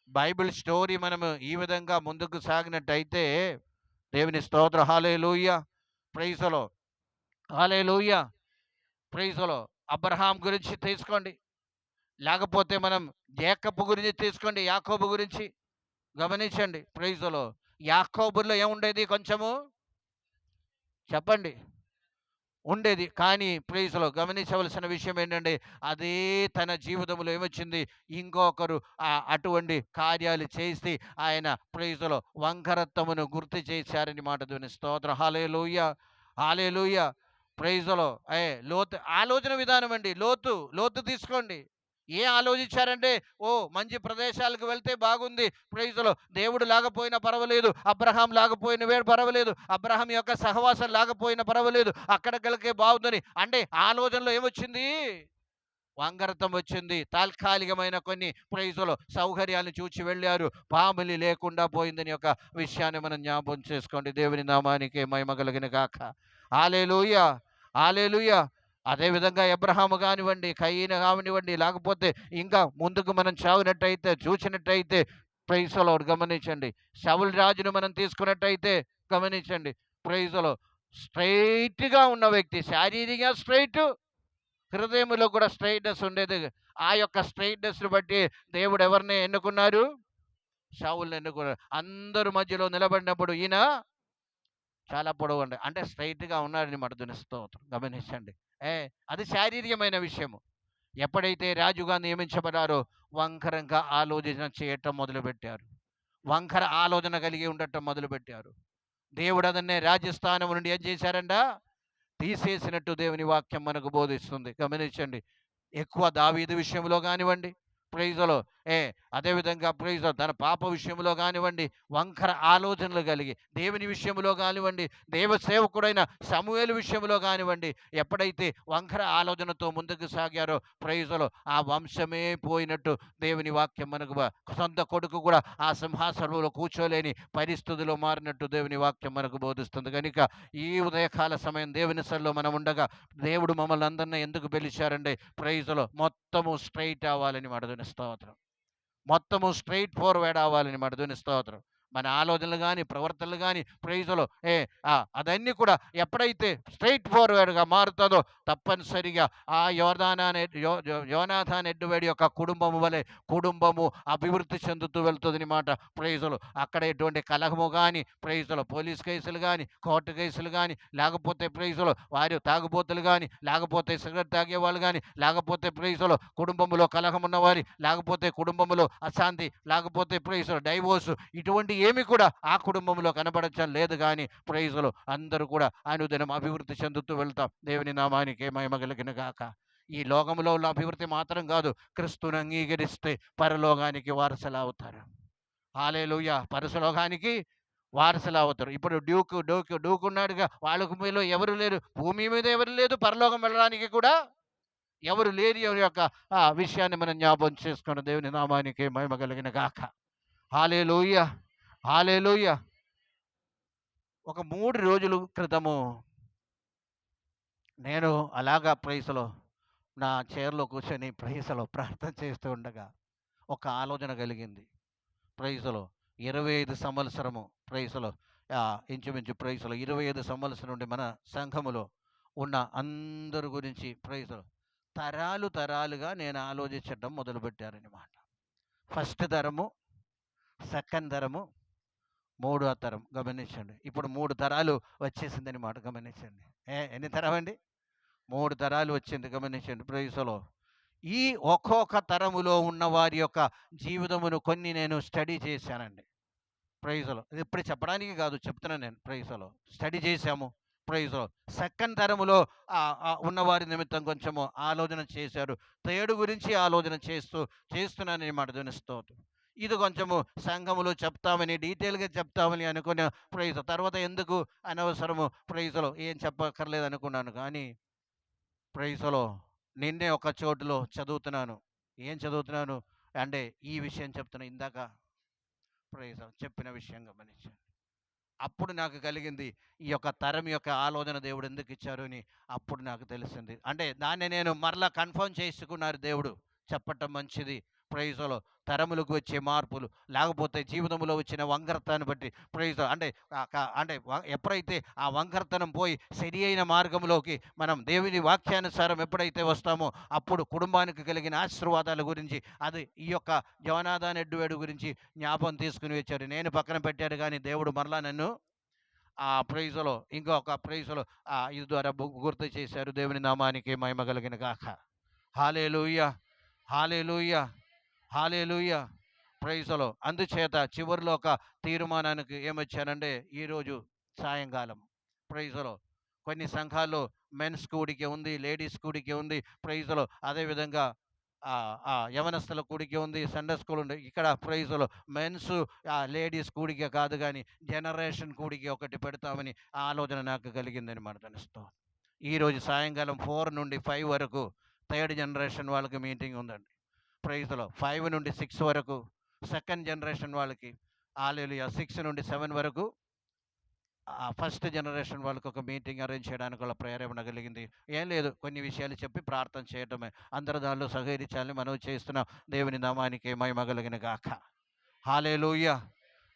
బైబిల్ స్టోరీ మనము ఈ విధంగా ముందుకు సాగినట్టయితే దేవుని స్తోత్రం. హల్లెలూయా, ప్రైజ్లో, హల్లెలూయా, ప్రైజ్లో. అబ్రహాం గురించి తీసుకోండి, లేకపోతే మనం యాకోబు గురించి తీసుకోండి, యాకోబు గురించి గమనించండి. ప్రైజ్లో యాకోబులో ఏముండేది? కొంచెము చెప్పండి. ఉండేది. కానీ ప్రైజ్లో గమనించవలసిన విషయం ఏంటంటే అదే తన జీవితంలో ఏమొచ్చింది? ఇంకొకరు అటువంటి కార్యాలు చేసి ఆయన ప్రైజ్లో వంకరత్వమును గుర్తు చేశారని మాట. దేవుని స్తోత్రం. హల్లెలూయా, హల్లెలూయా, ప్రైజ్లో. లోతు ఆలోచన విధానం అండి. లోతు తీసుకోండి. ఏ ఆలోచించారంటే మంచి ప్రదేశాలకు వెళ్తే బాగుంది, ప్రైజ్లో దేవుడు లాగపోయినా పర్వాలేదు, అబ్రహాం లాగపోయిన వేడు పర్వాలేదు, అబ్రహాం యొక్క సహవాసం లాగపోయినా పర్వాలేదు, అక్కడికి బాగుందని అంటే ఆలోచనలో ఏమొచ్చింది? వంకరత్వం వచ్చింది. తాత్కాలికమైన కొన్ని ప్రైజ్లో సౌకర్యాలను చూచి వెళ్ళారు, పాములు లేకుండా పోయిందని యొక్క విషయాన్ని మనం జ్ఞాపకం చేసుకోండి. దేవుని నామానికి మహిమ కలిగిన గాక. హల్లెలూయా, హల్లెలూయా. అదేవిధంగా అబ్రహాము కానివ్వండి, కయీను కానివ్వండి, లేకపోతే ఇంకా ముందుకు మనం చూసినట్టయితే ప్రైజ్లో గమనించండి, సౌలు రాజును మనం తీసుకున్నట్టయితే గమనించండి. ప్రైజ్లో స్ట్రైట్గా ఉన్న వ్యక్తి, శారీరకంగా స్ట్రైట్, హృదయంలో కూడా స్ట్రైట్నెస్ ఉండేది. ఆ యొక్క స్ట్రైట్నెస్ని బట్టి దేవుడు ఎవరిని ఎన్నుకున్నారు? సౌలుని ఎన్నుకున్నారు. అందరు మధ్యలో నిలబడినప్పుడు ఈయన చాలా పొడవు అంటే స్ట్రైట్గా ఉన్నాడని మాట. దేవుని స్తోత్రం. గమనించండి. అది శారీరకమైన విషయము. ఎప్పుడైతే రాజుగా నియమించబడారో వంకరంగా ఆలోచన చేయటం మొదలుపెట్టారు, వంకర ఆలోచన కలిగి ఉండటం మొదలుపెట్టారు. దేవుడు అదన్నే రాజస్థానం నుండి ఏం చేశారంట? తీసేసినట్టు దేవుని వాక్యం మనకు బోధిస్తుంది. గమనించండి. ఎక్కువ దావీదు విషయంలో కానివ్వండి, ప్రైజులో ఏ అదేవిధంగా ప్రైజులో తన పాప విషయంలో కానివ్వండి, వంకర ఆలోచనలు కలిగి, దేవుని విషయంలో కానివ్వండి, దేవ సేవకుడైన సమూయేలు విషయంలో కానివ్వండి, ఎప్పుడైతే వంకర ఆలోచనతో ముందుకు సాగారో ప్రైజులో ఆ వంశమే పోయినట్టు దేవుని వాక్యం మనకు సొంత కొడుకు కూడా ఆ సింహాసనంలో కూర్చోలేని పరిస్థితిలో మారినట్టు దేవుని వాక్యం మనకు బోధిస్తుంది. కనుక ఈ ఉదయకాల సమయం దేవుని సన్నిధిలో మనం ఉండగా దేవుడు మమ్మల్ని అందరినీ ఎందుకు పిలిచారంటే ప్రైజులో మొత్తము స్ట్రైట్ అవ్వాలని మాట దేవుని స్తోత్రం. మొత్తము స్ట్రైట్ ఫార్వర్డ్ అవ్వాలని మాట దేవుని స్తోత్రం. మన ఆలోచనలు కానీ ప్రవర్తనలు కానీ ప్రైజులో అదన్నీ కూడా ఎప్పుడైతే స్ట్రైట్ ఫార్వర్డ్గా మారుతుందో తప్పనిసరిగా ఆ యోనాథాన్ ఎడ్డువేడి యొక్క కుటుంబము వలె కుటుంబము అభివృద్ధి చెందుతూ వెళ్తుందని మాట ప్రైజులు. అక్కడ ఎటువంటి కలహము కానీ ప్రైజులు, పోలీస్ కేసులు కానీ కోర్టు కేసులు కానీ లేకపోతే ప్రైజులు వారి తాగుబోతులు కానీ లేకపోతే సిగరెట్ తాగేవాళ్ళు కానీ లేకపోతే ప్రైజులు కుటుంబంలో కలహం ఉన్నవారి లేకపోతే కుటుంబంలో అశాంతి లేకపోతే ప్రైజులు డైవోర్సు ఇటువంటి ఏమి కూడా ఆ కుటుంబంలో కనబడటం లేదు. కానీ ప్రైజులు అందరూ కూడా అనుదినం అభివృద్ధి చెందుతూ వెళ్తాం. దేవుని నామానికి మహిమ కలుగును గాక. ఈ లోకంలో ఉన్న అభివృద్ధి మాత్రం కాదు, క్రీస్తును అంగీకరిస్తే పరలోకానికి వారసులు అవుతారు. హల్లెలూయా. పరలోకానికి వారసులు అవుతారు. ఇప్పుడు డ్యూక్ ఉన్నాడుగా, వాళ్ళకు మీలో ఎవరు లేరు, భూమి మీద ఎవరు లేదు, పరలోకం వెళ్ళడానికి కూడా ఎవరు లేని యొక్క విషయాన్ని మనం జ్ఞాపకం చేసుకున్న దేవుని నామానికి మహిమ కలిగిన గాక. హల్లెలూయా, హల్లెలూయా. ఒక 3 రోజుల క్రితము నేను అలాగా ప్రైస్లో నా చైర్లో కూర్చొని ప్రైస్లో ప్రార్థన చేస్తూ ఉండగా ఒక ఆలోచన కలిగింది. ప్రైస్లో 25 సంవత్సరము ప్రైస్లో ఇంచుమించు ప్రైస్లో 25 సంవత్సరం నుండి మన సంఘములో ఉన్న అందరి గురించి ప్రైస్లో తరాలుగా నేను ఆలోచించడం మొదలుపెట్టారనమాట. ఫస్ట్ తరము, సెకండ్ తరము, 3వ తరం. గమనించండి, ఇప్పుడు 3 తరాలు వచ్చేసిందని మాట గమనించండి. ఎన్ని తరం అండి? 3 తరాలు వచ్చింది. గమనించండి ప్రైజులో. ఈ ఒక్కొక్క తరములో ఉన్న వారి యొక్క జీవితమును కొన్ని నేను స్టడీ చేశానండి ప్రైజులో. ఇది ఇప్పుడు చెప్పడానికి కాదు, చెప్తున్నాను నేను ప్రైజులో. స్టడీ చేశాము ప్రైజులో. సెకండ్ తరములో ఉన్నవారి నిమిత్తం కొంచెము ఆలోచన చేశారు. థర్డ్ గురించి ఆలోచన చేస్తున్నానని మాట ధ్వనిస్తోంది. ఇది కొంచెము సంఘములో చెప్తామని డీటెయిల్గా చెప్తామని అనుకున్న ప్రైజ్ తర్వాత ఎందుకు అనవసరము ప్రైజ్లో ఏం చెప్పక్కర్లేదు అనుకున్నాను. కానీ ప్రైజ్లో నిన్నే ఒక చోటులో చదువుతున్నాను. ఏం చదువుతున్నాను అంటే ఈ విషయం చెప్తున్నా, ఇందాక ప్రైజ్ చెప్పిన విషయం గమనించండి. అప్పుడు నాకు కలిగింది ఈ యొక్క తరం యొక్క ఆలోచన దేవుడు ఎందుకు ఇచ్చారు అని. అప్పుడు నాకు తెలిసింది. అంటే దాన్ని నేను మరలా కన్ఫర్మ్ చేసుకున్నారు దేవుడు. చెప్పటం మంచిది ప్రైజ్లో. తరములకు వచ్చే మార్పులు లేకపోతే జీవితంలో వచ్చిన వంకరతను బట్టి ప్రైజ్ అంటే ఎప్పుడైతే ఆ వంకరతనం పోయి సరి అయిన మార్గంలోకి మనం దేవుని వాక్యానుసారం ఎప్పుడైతే వస్తామో అప్పుడు కుటుంబానికి కలిగిన ఆశీర్వాదాల గురించి అది ఈ యొక్క యోనాథాన్ ఎడ్డువేడు గురించి జ్ఞాపకం తీసుకుని వచ్చారు. నేను పక్కన పెట్టాడు కానీ దేవుడు మరలా నన్ను ఆ ప్రైజ్లో ఇంకొక ప్రైజ్లో ఇది ద్వారా గుర్తు చేశారు. దేవుని నామానికి మహిమ కలిగిన గాక. హల్లెలూయా, హల్లెలూయా, హల్లెలూయా. ప్రైజ్లో అందుచేత చివరిలో ఒక తీర్మానానికి ఏమొచ్చానంటే ఈరోజు సాయంకాలం ప్రైజ్లో కొన్ని సంఘాల్లో మెన్స్ కూడిక ఉంది, లేడీస్ కూడిక ఉంది ప్రైజ్లో. అదేవిధంగా యవనస్తుల కూడిక ఉంది, సండే స్కూల్ ఉంది. ఇక్కడ ప్రైజ్లో మెన్స్ లేడీస్ కూడిక కాదు కానీ జనరేషన్ కూడిక ఒకటి పెడతామని ఆలోచన నాకు కలిగిందని మన తెలుస్తాం. ఈరోజు సాయంకాలం 4 నుండి 5 వరకు థర్డ్ జనరేషన్ వాళ్ళకి మీటింగ్ ఉందండి ప్రైజ్లో. 5 నుండి 6 వరకు సెకండ్ జనరేషన్ వాళ్ళకి, హల్లెలూయా. 6 నుండి 7 వరకు ఫస్ట్ జనరేషన్ వాళ్ళకి ఒక మీటింగ్ అరేంజ్ చేయడానికి వాళ్ళ ప్రేరేపణ కలిగింది. ఏం లేదు, కొన్ని విషయాలు చెప్పి ప్రార్థన చేయటమే. అందరూ దానిలో సహకరించాలని మనవి చేస్తున్నాం. దేవుని నామానికి మహిమ కలిగిన గాక. హల్లెలూయా.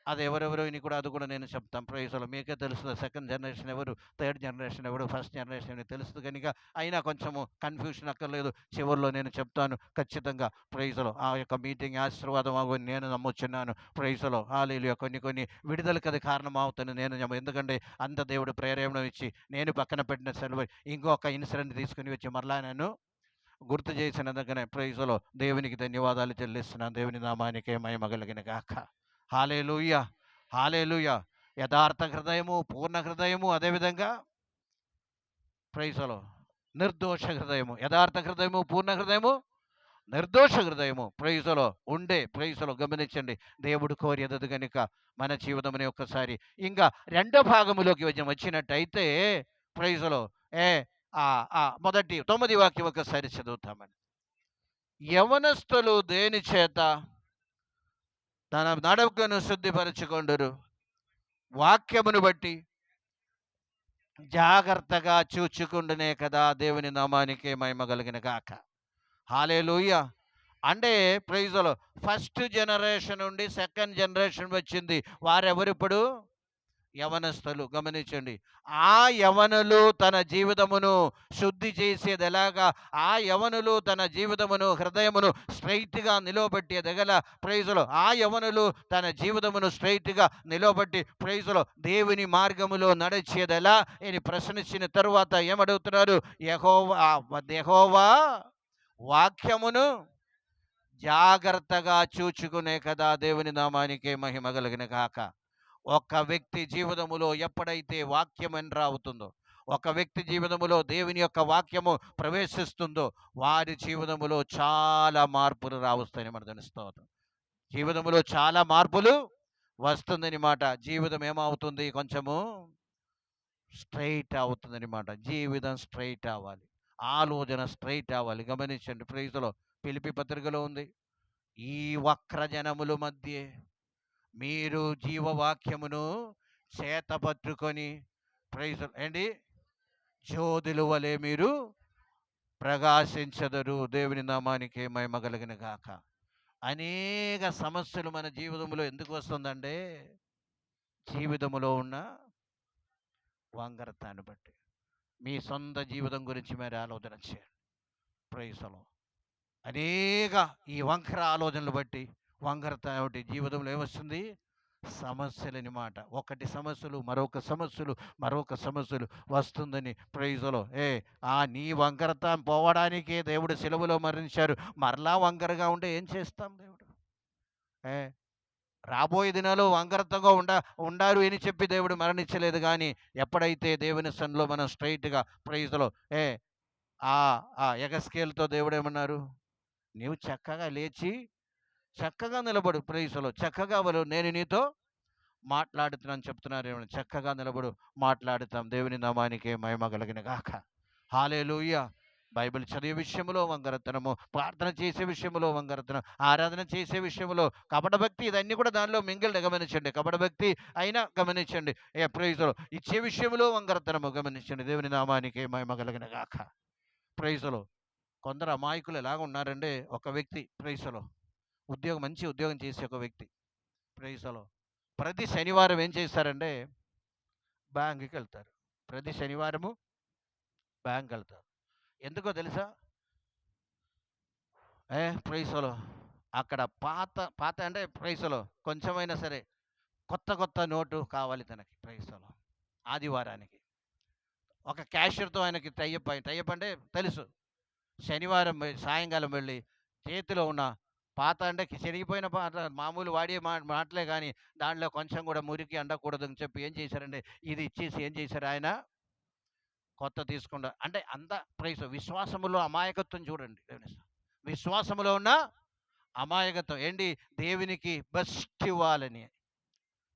అది ఎవరెవరు అని కూడా అది కూడా నేను చెప్తాను ప్రైజ్లో. మీకే తెలుస్తుంది సెకండ్ జనరేషన్ ఎవరు, థర్డ్ జనరేషన్ ఎవరు, ఫస్ట్ జనరేషన్ ఎవరు తెలుస్తుంది. కనుక అయినా కొంచెము కన్ఫ్యూషన్ అక్కర్లేదు. చివరిలో నేను చెప్తాను ఖచ్చితంగా ప్రైజ్లో. ఆ యొక్క మీటింగ్ ఆశీర్వాదం అవ్వని నేను నమ్ముచున్నాను ప్రైజ్లో. హల్లెలూయా. కొన్ని విడుదలకు అది కారణం అవుతుంది నేను, ఎందుకంటే అంత దేవుడు ప్రేరేపణ ఇచ్చి నేను పక్కన పెట్టిన సెలవు ఇంకొక ఇన్సిడెంట్ తీసుకుని వచ్చి మరలా నేను గుర్తు చేసినందుకనే ప్రైజ్లో దేవునికి ధన్యవాదాలు చెల్లిస్తున్నాను. దేవుని నామానికే మహిమ కలిగిన గాక. హల్లెలూయా, హల్లెలూయా. యథార్థ హృదయము, పూర్ణ హృదయము, అదేవిధంగా ప్రైజ్లో నిర్దోష హృదయము. యథార్థ హృదయము, పూర్ణ హృదయము, నిర్దోష హృదయము ప్రైజులో ఉండే ప్రైజులో గమనించండి. దేవుడు కోరేదది గనుక మన జీవితమని ఒక్కసారి ఇంకా రెండో భాగములోకి వచ్చినట్టయితే ప్రైజులో ఏ మొదటి 9 వాక్యం ఒకసారి చదువుతామని. యవనస్తులు దేని చేత తన నడకను శుద్ధిపరచుకొందురు, వాక్యమును బట్టి జాగ్రత్తగా చూచుకుండునే కదా. దేవుని నామానికి మహిమ కలిగిన గాక. హల్లెలూయా. అంటే ప్రైజ్లో ఫస్ట్ జనరేషన్ నుండి సెకండ్ జనరేషన్ వచ్చింది. వారెవరిప్పుడు? యవనస్తులు. గమనించండి. ఆ యవనులు తన జీవితమును శుద్ధి చేసేది ఎలాగా? ఆ యవనులు తన జీవితమును హృదయమును స్ట్రైట్గా నిలవబెట్టేదగల ప్రైజులో ఆ యవనులు తన జీవితమును స్ట్రైట్గా నిలవబెట్టి ప్రైజులో దేవుని మార్గములో నడిచేదెలా అని ప్రశ్నించిన తరువాత ఏమడుగుతున్నారు? యెహోవా వాక్యమును జాగ్రత్తగా చూచుకునే కదా. దేవుని నామానికే మహిమ కలిగిన గాక. ఒక వ్యక్తి జీవితములో ఎప్పుడైతే వాక్యం ఎంటర్ అవుతుందో, ఒక వ్యక్తి జీవితములో దేవుని యొక్క వాక్యము ప్రవేశిస్తుందో, వారి జీవితములో చాలా మార్పులు రావస్తాయని మనం తెలుస్తాం. జీవితంలో చాలా మార్పులు వస్తుందని మాట. జీవితం ఏమవుతుంది? కొంచెము స్ట్రైట్ అవుతుందని మాట. జీవితం స్ట్రైట్ అవ్వాలి, ఆలోచన స్ట్రైట్ అవ్వాలి. గమనించండి. ప్రైజ్లో పిలిపి పత్రికలో ఉంది, ఈ వక్ర జనముల మధ్య మీరు జీవవాక్యమును చేతపట్టుకొని ప్రైజ్ ఏంటి జ్యోతుల వలె మీరు ప్రకాశించదరు. దేవుని నామానికి మహిమ కలిగిన గాక. అనేక సమస్యలు మన జీవితంలో ఎందుకు వస్తుందంటే జీవితంలో ఉన్న వంకరతాన్ని బట్టి. మీ సొంత జీవితం గురించి మీరు ఆలోచన చేయండి. ప్రైజ్లో అనేక ఈ వంకర ఆలోచనలు బట్టి వంకరత ఒకటి జీవితంలో ఏమొస్తుంది? సమస్యలని మాట. ఒకటి సమస్యలు మరొక సమస్యలు వస్తుందని ప్రైజ్లో నీ వంకరత పోవడానికే దేవుడు సిలువలో మరణించారు. మరలా వంకరగా ఉంటే ఏం చేస్తాం? దేవుడు ఏ రాబోయే దినాలు వంకరతగా ఉండారు అని చెప్పి దేవుడు మరణించలేదు. కానీ ఎప్పుడైతే దేవుని సన్నిలో మనం స్ట్రైట్గా ప్రైజ్లో ఎగస్కేల్తో దేవుడు ఏమన్నారు? నీవు చక్కగా లేచి చక్కగా నిలబడు, ప్రైజ్లో చక్కగా నేను నీతో మాట్లాడుతున్నాను చెప్తున్నారు. ఏమన్నా చక్కగా నిలబడు, మాట్లాడుతాం. దేవుని నామానికి మహిమ కలిగిన గాక. హల్లెలూయా. బైబిల్ చదివే విషయంలో వంకరతనము, ప్రార్థన చేసే విషయంలో వంకరతనం, ఆరాధన చేసే విషయంలో కపటభక్తి, ఇదన్నీ కూడా దానిలో మింగిల్డ్. గమనించండి. కపటభక్తి అయినా గమనించండి. ప్రైజ్లో ఇచ్చే విషయంలో వంకరతనము గమనించండి. దేవుని నామానికి మహిమ కలిగిన గాక. ప్రైజ్లో కొందరు అమాయకులు ఎలాగ ఉన్నారంటే, ఒక వ్యక్తి ప్రైజ్లో మంచి ఉద్యోగం చేసే ఒక వ్యక్తి ప్రైజ్లో ప్రతి శనివారం ఏం చేస్తారంటే బ్యాంకుకి వెళ్తారు. ప్రతి శనివారము బ్యాంక్ వెళ్తారు. ఎందుకో తెలుసా? ప్రైజ్లో అక్కడ పాత పాత అంటే ప్రైజ్లో కొంచెమైనా సరే కొత్త నోటు కావాలి తనకి. ప్రైజ్లో ఆదివారానికి ఒక క్యాషియర్తో ఆయనకి టైఅప్ అంటే తెలుసు. శనివారం సాయంకాలం వెళ్ళి చేతిలో ఉన్న పాత అంటే చెరిగిపోయిన పాత మామూలు వాడే మాటలే, కానీ దాంట్లో కొంచెం కూడా మురికి అండకూడదు అని చెప్పి ఏం చేశారంటే ఇది ఇచ్చేసి ఏం చేశారు? ఆయన కొత్త తీసుకుండా అంటే అంత ప్రైస్. విశ్వాసములో అమాయకత్వం చూడండి. విశ్వాసములో ఉన్న అమాయకత్వం ఏంటి? దేవునికి బెస్ట్ ఇవ్వాలని.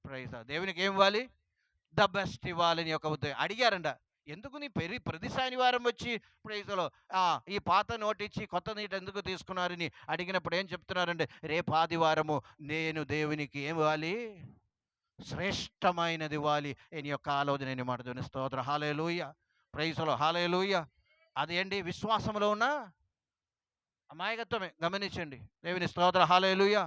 ప్రైజ్. దేవునికి ఏం ఇవ్వాలి? ద బెస్ట్ ఇవ్వాలని ఒక ఉద్దేశం. అడిగారంట, ఎందుకు నీ ప్రతి శనివారం వచ్చి ప్రైజ్లో ఈ పాత నోట్ ఇచ్చి కొత్త నీటి ఎందుకు తీసుకున్నారని అడిగినప్పుడు ఏం చెప్తున్నారంటే, రేపు ఆదివారము నేను దేవునికి ఏం ఇవ్వాలి? శ్రేష్టమైనది ఇవ్వాలి అని యొక్క ఆలోచన మాట. దేవుని స్తోత్రం. హల్లెలూయా. ప్రైజ్లో హల్లెలూయా. అదేంటి? విశ్వాసంలో ఉన్న అమాయకత్వమే. గమనించండి. దేవుని స్తోత్రం. హల్లెలూయా.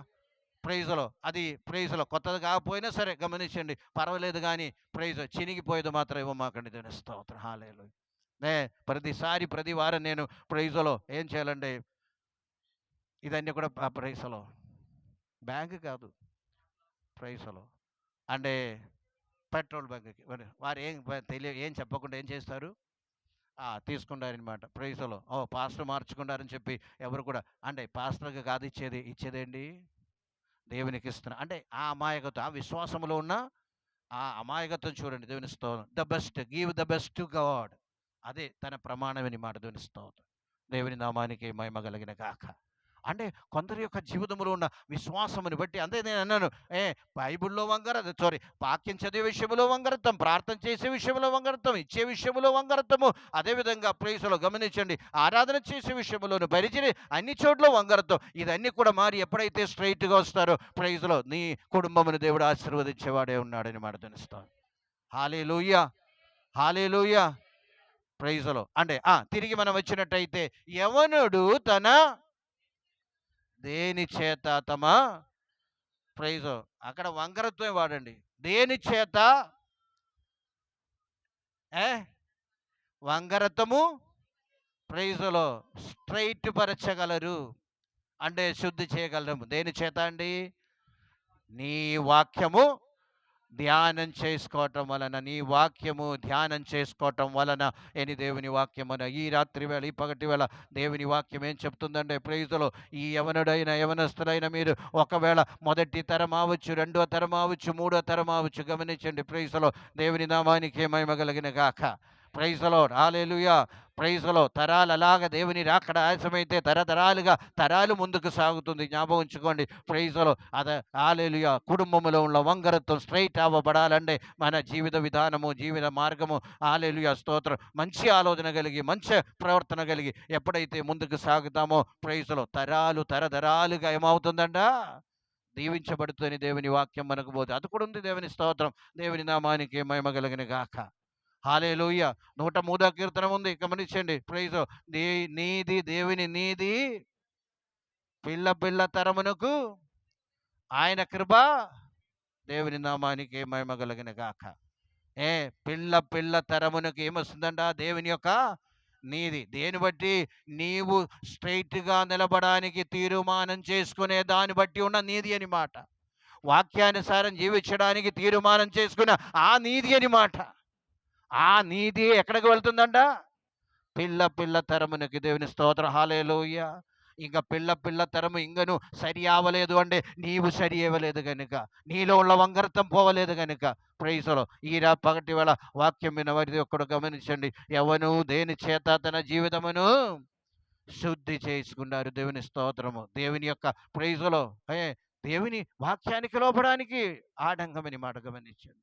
ప్రైజ్లో అది ప్రైజ్లో కొత్తది కాకపోయినా సరే గమనించండి, పర్వాలేదు. కానీ ప్రైజ్ చినిగిపోయేది మాత్రం ఇవ్వమాకండి. దేవుని స్తోత్రం. హల్లెలూయా. ప్రతి వారం నేను ప్రైజ్లో ఏం చేయాలంటే ఇదన్నీ కూడా ప్రైజ్లో బ్యాంక్ కాదు, ప్రైజ్లో అంటే పెట్రోల్ బంక్కి వారు ఏం చెప్పకుండా ఏం చేస్తారు? తీసుకుంటారనమాట. ప్రైజ్లో పాస్టర్ మార్చుకుంటారని చెప్పి ఎవరు కూడా అంటే పాస్టర్కి కాదు ఇచ్చేదేంటి? దేవునికి ఇస్తున్నా అంటే ఆ అమాయకత్వం, ఆ విశ్వాసంలో ఉన్న ఆ అమాయకత్వం చూడండి. దేవుని స్తోత్రం. The best, give the best to God. అదే తన ప్రమాణమని మాట. దేవుని స్తోత్రం. దేవుని నామానికి మహిమ కలిగిన గాక. అంటే కొందరి యొక్క జీవితంలో ఉన్న విశ్వాసముని బట్టి, అంతే నేను అన్నాను, ఏ బైబిల్లో సారీ, వాక్యం చదివే విషయంలో వంగరత్వం, ప్రార్థన చేసే విషయంలో వంగరత్వం, ఇచ్చే విషయంలో వంగరత్వము, అదేవిధంగా ప్రైజ్లో గమనించండి, ఆరాధన చేసే విషయంలోను, పరిచర్య అన్ని చోట్ల వంగరత్వం. ఇదన్నీ కూడా మారి ఎప్పుడైతే స్ట్రైట్గా వస్తారో ప్రైజ్లో నీ కుటుంబమును దేవుడు ఆశీర్వదించేవాడే ఉన్నాడని మాట తెలుస్తాను. హల్లెలూయా, హల్లెలూయా, ప్రైజ్లో. అంటే తిరిగి మనం వచ్చినట్టయితే, యవనుడు తన దేని చేత తమ ప్రైజ్, అక్కడ వంకరత్వం వాడండి. దేని చేత ఏ వంకరత్వము ప్రైజ్లో స్ట్రైట్ పరచగలరు, అంటే శుద్ధి చేయగలరు. దేని చేత అండి? నీ వాక్యము ధ్యానం చేసుకోవటం వలన, నీ వాక్యము ధ్యానం చేసుకోవటం వలన. ఎని దేవుని వాక్యమున ఈ రాత్రి వేళ, ఈ పగటి వేళ దేవుని వాక్యం ఏం చెప్తుందంటే ప్రైజ్లో, ఈ యవనుడైన యవనస్తులైన మీరు ఒకవేళ మొదటి తరం అవచ్చు, రెండో తరం అవచ్చు, మూడో తరం అవచ్చు, గమనించండి ప్రైజ్లో, దేవుని నామానికి మహిమ కలిగిన గాక. ప్రైజ్లో హల్లెలూయా, ప్రైజ్లో. తరాలు అలాగ దేవుని రాకడ ఆలస్యమైతే తరతరాలుగా తరాలు ముందుకు సాగుతుంది, జ్ఞాపకం ఉంచుకోండి ప్రైజ్లో. అదే హల్లెలూయా. కుటుంబంలో ఉన్న వంకరత్వం స్ట్రైట్ అవ్వబడాలంటే మన జీవిత విధానము, జీవిత మార్గము, హల్లెలూయా స్తోత్రం, మంచి ఆలోచన కలిగి, మంచి ప్రవర్తన కలిగి ఎప్పుడైతే ముందుకు సాగుతామో ప్రైజ్లో, తరాలు తరతరాలుగా ఏమవుతుందంట? దీవించబడుతుంది దేవుని వాక్యం మనకు పోతే. అది కూడా ఉంది, దేవుని స్తోత్రం, దేవుని నామానికి మహిమ కలిగిన గాక. హల్లెలూయా. 103వ కీర్తన ఉంది, గమనించండి ప్రైజ్. నీది దేవుని నీది పిల్ల పిల్ల తరమునకు ఆయన కృప, దేవుని నామానికి మహిమ కలిగిన గాక. పిల్ల పిల్ల తరమునకు ఏమొస్తుందంట? దేవుని యొక్క నీది. దేని బట్టి? నీవు స్ట్రైట్గా నిలబడానికి తీర్మానం చేసుకునే దాన్ని బట్టి ఉన్న నీది అని మాట. వాక్యానుసారం జీవించడానికి తీర్మానం చేసుకున్న ఆ నీది అని మాట. ఆ నీతి ఎక్కడికి వెళ్తుందంట? పిల్ల పిల్ల తరమునకి, దేవుని స్తోత్ర, హల్లెలూయా. ఇంకా పిల్ల పిల్ల తరము ఇంకను సరి అవ్వలేదు అంటే నీవు సరి అవ్వలేదు కనుక, నీలో ఉన్న వంకరత్వం పోవలేదు కనుక ప్రైజ్లో. ఈ పగటి వేళ వాక్యం వినవారిది ఒక్కడు గమనించండి, ఎవను దేని చేత తన జీవితమును శుద్ధి చేసుకున్నారు, దేవుని స్తోత్రము. దేవుని యొక్క ప్రైజ్లో దేవుని వాక్యానికి లోపడానికి ఆటంకమని మాట గమనించండి.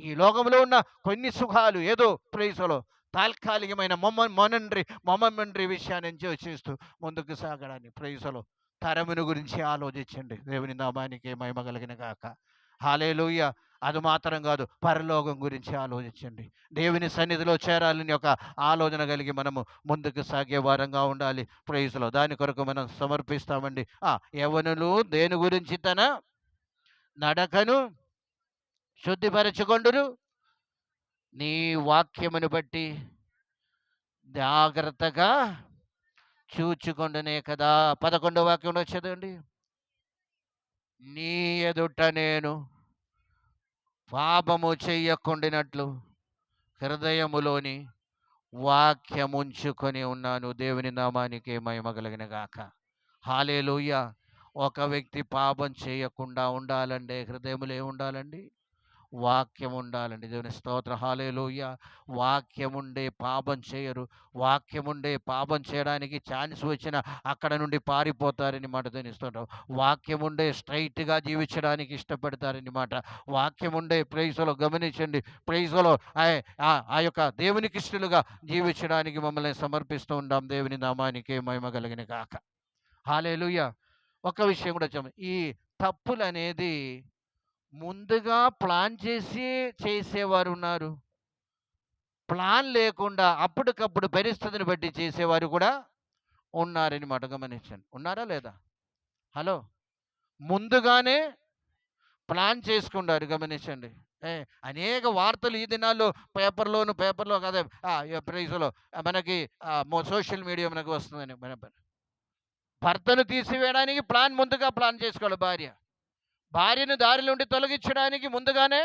ఈ లోకంలో ఉన్న కొన్ని సుఖాలు ఏదో ప్రైజ్లో తాత్కాలికమైన మొమెంటరీ విషయాన్ని చేస్తూ ముందుకు సాగడానికి ప్రైజ్లో తరమును గురించి ఆలోచించండి. దేవుని నామానికి మహిమ కలిగిన గాక. హల్లెలూయా. అది మాత్రం కాదు, పరలోకం గురించి ఆలోచించండి. దేవుని సన్నిధిలో చేరాలని ఒక ఆలోచన కలిగి మనము ముందుకు సాగే వారంగా ఉండాలి ప్రైజ్లో. దాని కొరకు మనం సమర్పిస్తామండి. యవ్వనులు దేని గురించి తన నడకను శుద్ధిపరచుకొండురు, నీ వాక్యమును బట్టి జాగ్రత్తగా చూచుకొండునే కదా. 11వ వాక్యంలో చదవండి. నీ ఎదుట నేను పాపము చెయ్యకుండినట్లు హృదయములోని వాక్యముంచుకొని ఉన్నాను. దేవుని నామానికి మహిమ కలిగిన గాక. హల్లెలూయా. ఒక వ్యక్తి పాపం చేయకుండా ఉండాలంటే హృదయములో ఏముండాలండి? వాక్యం ఉండాలండి. దేవుని స్తోత్ర, హల్లెలూయా. వాక్యం ఉండే పాపం చేయరు. వాక్యం ఉండే పాపం చేయడానికి ఛాన్స్ వచ్చిన అక్కడ నుండి పారిపోతారని మాట. దేవుని స్తోత్రం. వాక్యం ఉండే స్ట్రైట్గా జీవించడానికి ఇష్టపడతారని మాట. వాక్యం ఉండే ప్రైజ్లో గమనించండి, ప్రైజ్లో ఆ యొక్క దేవునికి ఇష్టలుగా జీవించడానికి మమ్మల్ని సమర్పిస్తూ ఉంటాం. దేవుని నామానికి మహిమ కలిగిన గాక. హల్లెలూయా. ఒక విషయం కూడా చెప్పండి, ఈ తప్పులు అనేది ముందుగా ప్లాన్ చేసి చేసేవారు ఉన్నారు, ప్లాన్ లేకుండా అప్పటికప్పుడు పరిస్థితిని బట్టి చేసేవారు కూడా ఉన్నారని మాట గమనించండి. ఉన్నారా లేదా? హలో. ముందుగానే ప్లాన్ చేసుకున్నారు, గమనించండి. అనేక వార్తలు ఈ దినాల్లో పేపర్లో అదే ప్రైజ్లో మనకి సోషల్ మీడియా మనకు వస్తుందని, మన భర్తను తీసివేయడానికి ముందుగా ప్లాన్ చేసుకోవాలి. భార్యను దారి నుండి తొలగించడానికి ముందుగానే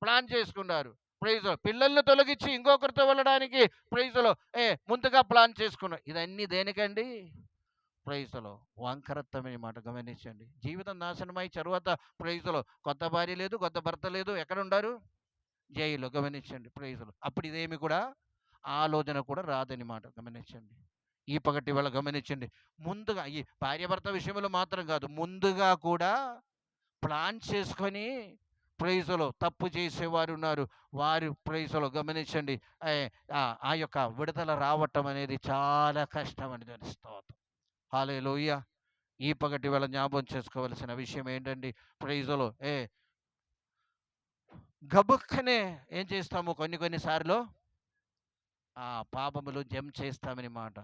ప్లాన్ చేసుకున్నారు. ప్రైజ్లో పిల్లలను తొలగించి ఇంకొకరితో వెళ్ళడానికి ప్రైజ్లో ముందుగా ప్లాన్ చేసుకున్నారు. ఇదన్నీ దేనికండి? ప్రైజ్లో వంకరత్వమైన మాట గమనించండి. జీవితం నాశనమై తర్వాత ప్రైజ్లో కొత్త భార్య లేదు, కొత్త భర్త లేదు, ఎక్కడ ఉండారు? జైలు. గమనించండి ప్రైజ్లో. అప్పుడు ఇదేమి కూడా ఆలోచన కూడా రాదని మాట గమనించండి. ఈ పగటి వేళ గమనించండి. ముందుగా ఈ భార్యాభర్త విషయంలో మాత్రం కాదు, ముందుగా కూడా ప్లాన్ చేసుకొని ప్రైజ్‌లో తప్పు చేసేవారు ఉన్నారు. వారు ప్రైజ్‌లో గమనించండి. ఆహ్, ఆ యొక్క విడుదల రావటం అనేది చాలా కష్టమండి. దాని స్తోత్రం. హల్లెలూయా! ఈ పగటి వేళ జ్ఞాపకం చేసుకోవాల్సిన విషయం ఏంటండి? ప్రైజ్‌లో గబుక్కనే ఏం చేస్తాము కొన్ని కొన్ని సార్లు ఆ పాపములో చేస్తామని మాట.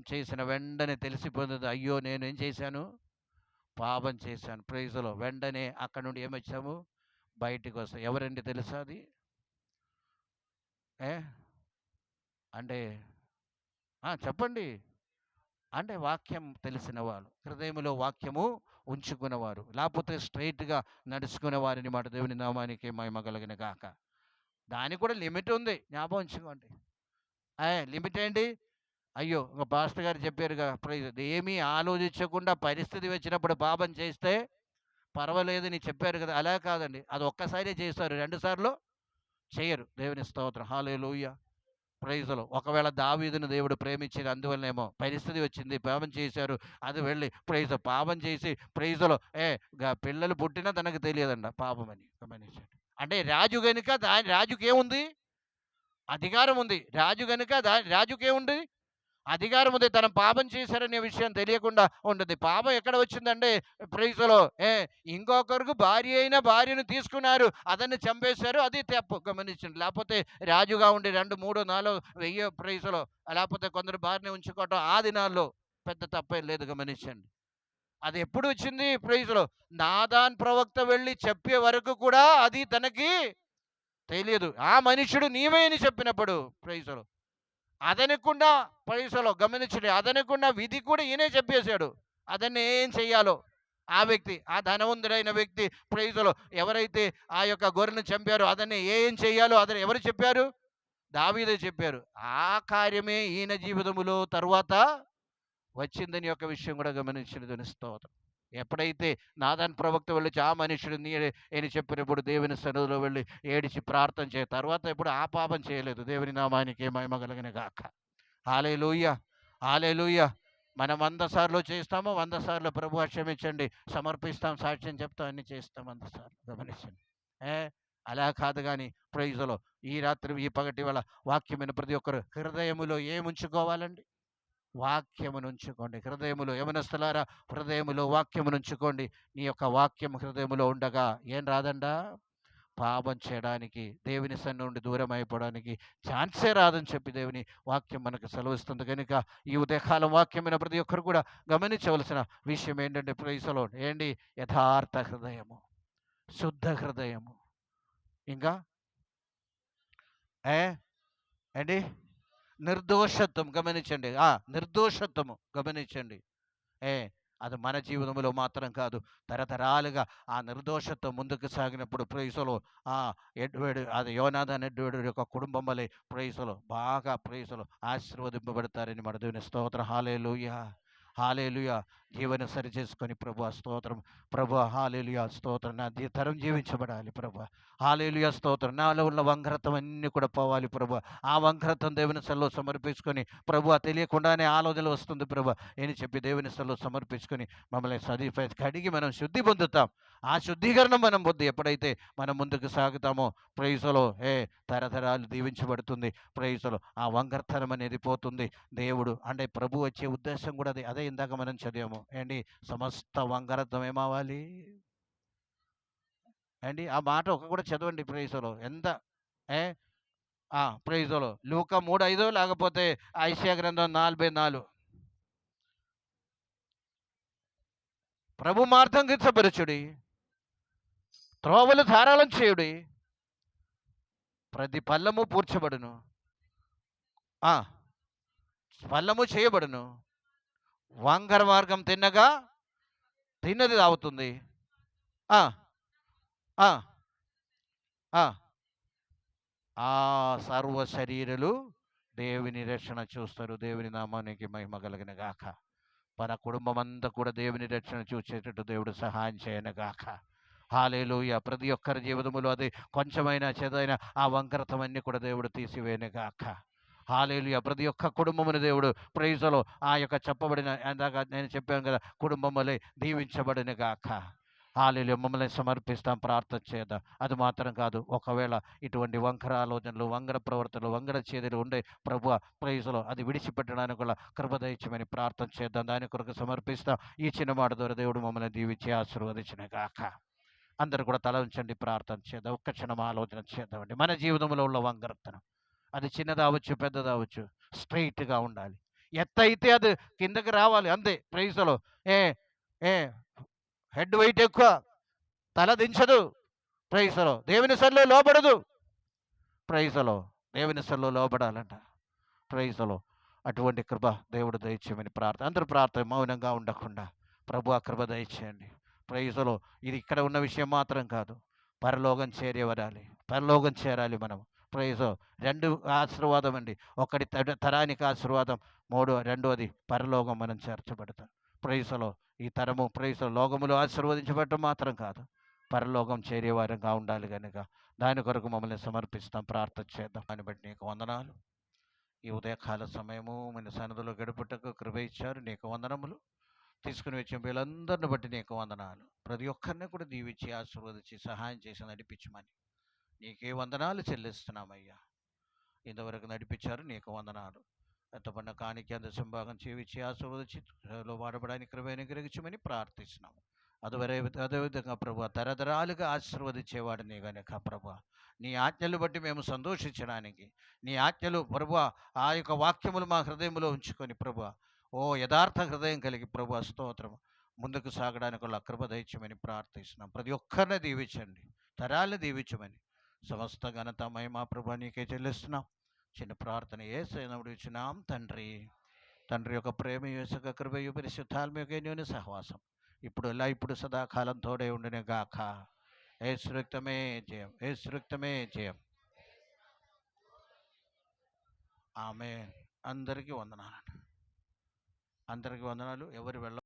చేసిన వెంటనే తెలిసిపోతుంది. అయ్యో! నేనేం చేశాను? పాపం చేశాను. ప్రైజ్‌లో వెంటనే అక్కడి నుండి ఏమొచ్చాము? బయటికొస్తాం. ఎవరండి తెలుసా అది? ఏ అంటే చెప్పండి. అంటే వాక్యం తెలిసిన వాళ్ళు. హృదయంలో వాక్యము ఉంచుకున్నవారు. లేకపోతే స్ట్రెయిట్‌గా నడుచుకునే వారిని మాట. దేవుని నామానికి మహిమ కలుగును గాక. దానికి కూడా లిమిట్ ఉంది. జ్ఞాపకం ఉంచుకోండి. లిమిట్ ఏంటి? అయ్యో! ఇంక పాస్టర్ గారు చెప్పారుగా ప్రైజ్ ఏమీ ఆలోచించకుండా పరిస్థితి వచ్చినప్పుడు పాపం చేస్తే పర్వాలేదని చెప్పారు కదా! అలా కాదండి. అది ఒక్కసారే చేస్తారు. 2 సార్లు చెయ్యరు. దేవుని స్తోత్రం. హల్లెలూయా! ప్రైజ్‌లో ఒకవేళ దావీదును దేవుడు ప్రేమించేది అందువల్లనేమో పరిస్థితి వచ్చింది. పాపం చేశారు. అది వెళ్ళి పాపం చేసి ప్రైజ్‌లో పిల్లలు పుట్టినా తనకు తెలియదంట పాపమని. గమనించండి. అంటే రాజు గనుక రాజుకేముంది? అధికారం ఉంది. రాజు గనుక రాజుకేముంది? అధికారం ఉంది. తను పాపం చేశారనే విషయం తెలియకుండా ఉంటుంది. పాపం ఎక్కడ వచ్చిందంటే ప్రైజ్‌లో ఇంకొకరికి భార్య అయిన భార్యను తీసుకున్నారు. అతన్ని చంపేశారు. అది తప్పు గమనించండి. లేకపోతే రాజుగా ఉండి 2, 3, 4 వెయ్యో ప్రైజ్‌లో లేకపోతే కొందరు భార్యని ఉంచుకోవటం ఆ దినాల్లో పెద్ద తప్పేం లేదు గమనించండి. అది ఎప్పుడు వచ్చింది ప్రైజ్‌లో నాదాన్ ప్రవక్త వెళ్లి చెప్పే వరకు కూడా అది తనకి తెలియదు. ఆ మనుషుడు నీవే అని చెప్పినప్పుడు ప్రైజ్‌లో అదనకుండా పైసలో గమనించండి. అదనకుండా విధి కూడా ఈయనే చెప్పేశాడు. అతన్ని ఏం చెయ్యాలో ఆ వ్యక్తి, ఆ ధనవంతుడైన వ్యక్తి ప్రైజ్‌లో ఎవరైతే ఆ యొక్క గొర్రెను చంపారో అతన్ని ఏం చెయ్యాలో అతను ఎవరు చెప్పారు? దావీదే చెప్పారు. ఆ కార్యమే ఈయన జీవితములో తరువాత వచ్చిందని యొక్క విషయం కూడా గమనించిన దేవుని స్తోత్రం. ఎప్పుడైతే నాదాన్ ప్రవక్త వెళ్ళి ఆ మనుషుడు నీడే అని చెప్పినప్పుడు దేవుని సన్నిధిలో వెళ్ళి ఏడిచి ప్రార్థన తర్వాత ఎప్పుడు ఆ పాపం చేయలేదు. దేవుని నామానికి మహిమ కలుగును గాక. హల్లెలూయా! హల్లెలూయా! మనం 100 సార్లు చేస్తాము. 100 సార్లు ప్రభువా క్షమించండి. సమర్పిస్తాం, సాక్ష్యం చెప్తాం, అన్నీ చేస్తాం 100 సార్లు. గమనించండి. ఏ అలా కాదు గాని ప్రైజ్‌లో ఈ రాత్రి ఈ పగటి వేళ వాక్యమైన ప్రతి ఒక్కరు హృదయములో ఏముంచుకోవాలండి? వాక్యమునుంచుకోండి. హృదయములో యవనస్తులారా హృదయములో వాక్యమునుంచుకోండి. నీ యొక్క వాక్యం హృదయములో ఉండగా ఏం రాదండా? పాపం చేయడానికి, దేవుని సన్నిధి నుండి దూరం అయిపోవడానికి ఛాన్సే రాదని చెప్పి దేవుని వాక్యం మనకు సెలవిస్తుంది కనుక ఈ ఉదయకాలం వాక్యమైన ప్రతి ఒక్కరు కూడా గమనించవలసిన విషయం ఏంటంటే ప్రైజ్‌లో ఏంటి యథార్థ హృదయము, శుద్ధ హృదయము, ఇంకా ఏ ఏంటి నిర్దోషత్వం గమనించండి. నిర్దోషత్వము గమనించండి. ఏ అది మన జీవితంలో మాత్రం కాదు, తరతరాలుగా ఆ నిర్దోషత్వం ముందుకు సాగినప్పుడు ప్రైజులో ఎడ్వర్డ్ అది యోనాథన్ ఎడ్వర్డ్ యొక్క కుటుంబం వలె ప్రైజులో బాగా ప్రైజులో ఆశీర్వదింపబడతారని మన దేవుని స్తోత్రం. హల్లెలూయా! హల్లెలూయా! జీవన సరి చేసుకొని ప్రభువా స్తోత్రం. ప్రభువా హల్లెలూయా స్తోత్రం. నా తరం జీవించబడాలి ప్రభువా. హల్లెలూయా స్తోత్రం. నాలో ఉన్న వంకరత్వం అన్నీ కూడా పోవాలి ప్రభువా. ఆ వంకరత్వం దేవుని సన్నిధిలో సమర్పించుకొని ప్రభువా తెలియకుండానే ఆలోచన వస్తుంది ప్రభువా అని చెప్పి దేవుని సన్నిధిలో సమర్పించుకొని మమ్మల్ని కడిగి మనం శుద్ధి పొందుతాం. ఆ శుద్ధీకరణం మనం పొంది ఎప్పుడైతే మనం ముందుకు సాగుతామో ప్రైజ్‌లో తరతరాలు దీవించబడుతుంది. ప్రైజ్‌లో ఆ వంకరతనం అనేది పోతుంది. దేవుడు అంటే ప్రభు వచ్చే ఉద్దేశం కూడా అదే ఇందాక మనం చదివాము ఏంటి సమస్త వంకరత్వం ఏమవ్వాలి అండి. ఆ మాట ఒక కూడా చదవండి ప్రైజ్‌లో ఎంత ఏ ప్రైజ్‌లో లూకా 3:5 లేకపోతే యెషయా గ్రంథం 44 ప్రభు మార్గం గిచ్చపరచుడి, త్రోవలు ధారాళం చేయుడి, ప్రతి పల్లము పూడ్చబడును, ఆ పల్లము చేయబడును, వంకర మార్గం తిన్నగా తిన్నది తాగుతుంది. ఆ ఆ ఆ ఆ సర్వ శరీరులు దేవుని రక్షణ చూస్తారు. దేవుని నామానికి మహిమ కలుగును గాక. మన కుటుంబం అంతా కూడా దేవుని రక్షణ చూసేటట్టు దేవుడు సహాయం చేయను గాక. హల్లెలూయా! ప్రతి ఒక్కరి జీవితంలో అది కొంచెమైనా చెదైనా ఆ వంకరత్వం అన్నీ కూడా దేవుడు తీసివేయను గాక. హల్లెలూయా. ప్రతి ఒక్క కుటుంబమును దేవుడు ప్రైజ్‌లో ఆ యొక్క చెప్పబడిన ఇందాక నేను చెప్పాను కదా! కుటుంబములే దీవించబడును గాక. హల్లెలూయా. మమ్మల్ని సమర్పిస్తాం, ప్రార్థన చేద్దాం. అది మాత్రం కాదు, ఒకవేళ ఇటువంటి వంకర ఆలోచనలు, వంకర ప్రవర్తనలు, వంకర చర్యలు ఉండే ప్రభువా ప్రైజ్‌లో అది విడిచిపెట్టడానికి కూడా కృప దయచేయమని ప్రార్థన చేద్దాం. దాని కొరకు సమర్పిస్తాం. ఈ చిన్న మాట ద్వారా దేవుడు మమ్మల్ని దీవించి ఆశీర్వదించును గాక. అందరూ కూడా తల ఉంచండి, ప్రార్థన చేద్దాం. ఒక్క క్షణం ఆలోచన చేద్దామండి. మన జీవితంలో ఉన్న వంకరతనం అది చిన్నదవచ్చు, పెద్దదవచ్చు, స్ట్రైట్‌గా ఉండాలి. ఎత్తయితే అది కిందకి రావాలి అంతే. ప్రైజ్‌లో ఏ ఏ హెడ్ వెయిట్ ఎక్కువ, తల దించదు. ప్రైజ్‌లో దేవుని సన్నిధిలో లోబడదు. ప్రైజ్‌లో దేవుని సన్నిధిలో లోబడాలంట. ప్రైజ్‌లో అటువంటి కృప దేవుడు దయచేయమని ప్రార్థన. అందరూ ప్రార్థన మౌనంగా ఉండకుండా ప్రభువా కృప దయచేయండి. ప్రైజ్‌లో ఇది ఇక్కడ ఉన్న విషయం మాత్రం కాదు. పరలోకం చేరేవరాలి. పరలోకం చేరాలి మనం. ప్రైజో 2 ఆశీర్వాదం అండి. ఒకటి తరానికి ఆశీర్వాదం, రెండోది పరలోకం మనం చేర్చబడతాం. ప్రైజ్‌లో ఈ తరము ప్రైజ్‌లో లోకములో ఆశీర్వదించబడటం మాత్రం కాదు, పరలోకం చేరేవారంగా ఉండాలి గనుక దాని కొరకు మమ్మల్ని సమర్పిస్తాం, ప్రార్థన చేద్దాం. దాన్ని బట్టి నీకు వందనాలు. ఈ ఉదయకాల సమయము మన సన్నిధిలో గడుపుటకు కృప ఇచ్చారు, నీకు వందనములు. తీసుకుని వచ్చిన వీళ్ళందరిని బట్టి నీకు వందనాలు. ప్రతి ఒక్కరిని కూడా దీవించి ఆశీర్వదించి సహాయం చేసి నడిపించమని నీకే వందనాలు చెల్లిస్తున్నామయ్యా. ఇంతవరకు నడిపించారు, నీకు వందనాలు. ఎంతపడిన కానికి అంత సంభాగం చేయించి ఆశీర్వదించి వాడబడానికి కృపను గ్రహించమని ప్రార్థిస్తున్నాము. అదేవిధంగా ప్రభు తరతరాలుగా ఆశీర్వదించేవాడిని కనుక ప్రభు నీ ఆజ్ఞలు బట్టి మేము సంతోషించడానికి, నీ ఆజ్ఞలు ప్రభు ఆ యొక్క వాక్యములు మా హృదయంలో ఉంచుకొని ప్రభు ఓ యథార్థ హృదయం కలిగి ప్రభు స్తోత్రం ముందుకు సాగడానికి వల్ల కృప దయచేయమని ప్రార్థిస్తున్నాం. ప్రతి ఒక్కరిని దీవించండి, తరాలను దీవించమని సమస్త ఘనత మహిమ ప్రభు నీకే చెల్లిస్తున్నాం. చిన్న ప్రార్థన యేసునామములో ఇచ్చినాం తండ్రి. తండ్రి యొక్క ప్రేమ, యేసుక కృపయు, పరిశుద్ధాత్మ యొక్క అన్యోన్య సహవాసం ఇప్పుడు ఇప్పుడు సదాకాలం తోడే ఉండును గాక. యేసు రక్తమే జయం, యేసు రక్తమే జయం. ఆమేన్. అందరికీ వందనాలు. అందరికీ వందనాలు. ఎవరు వెళ్ళ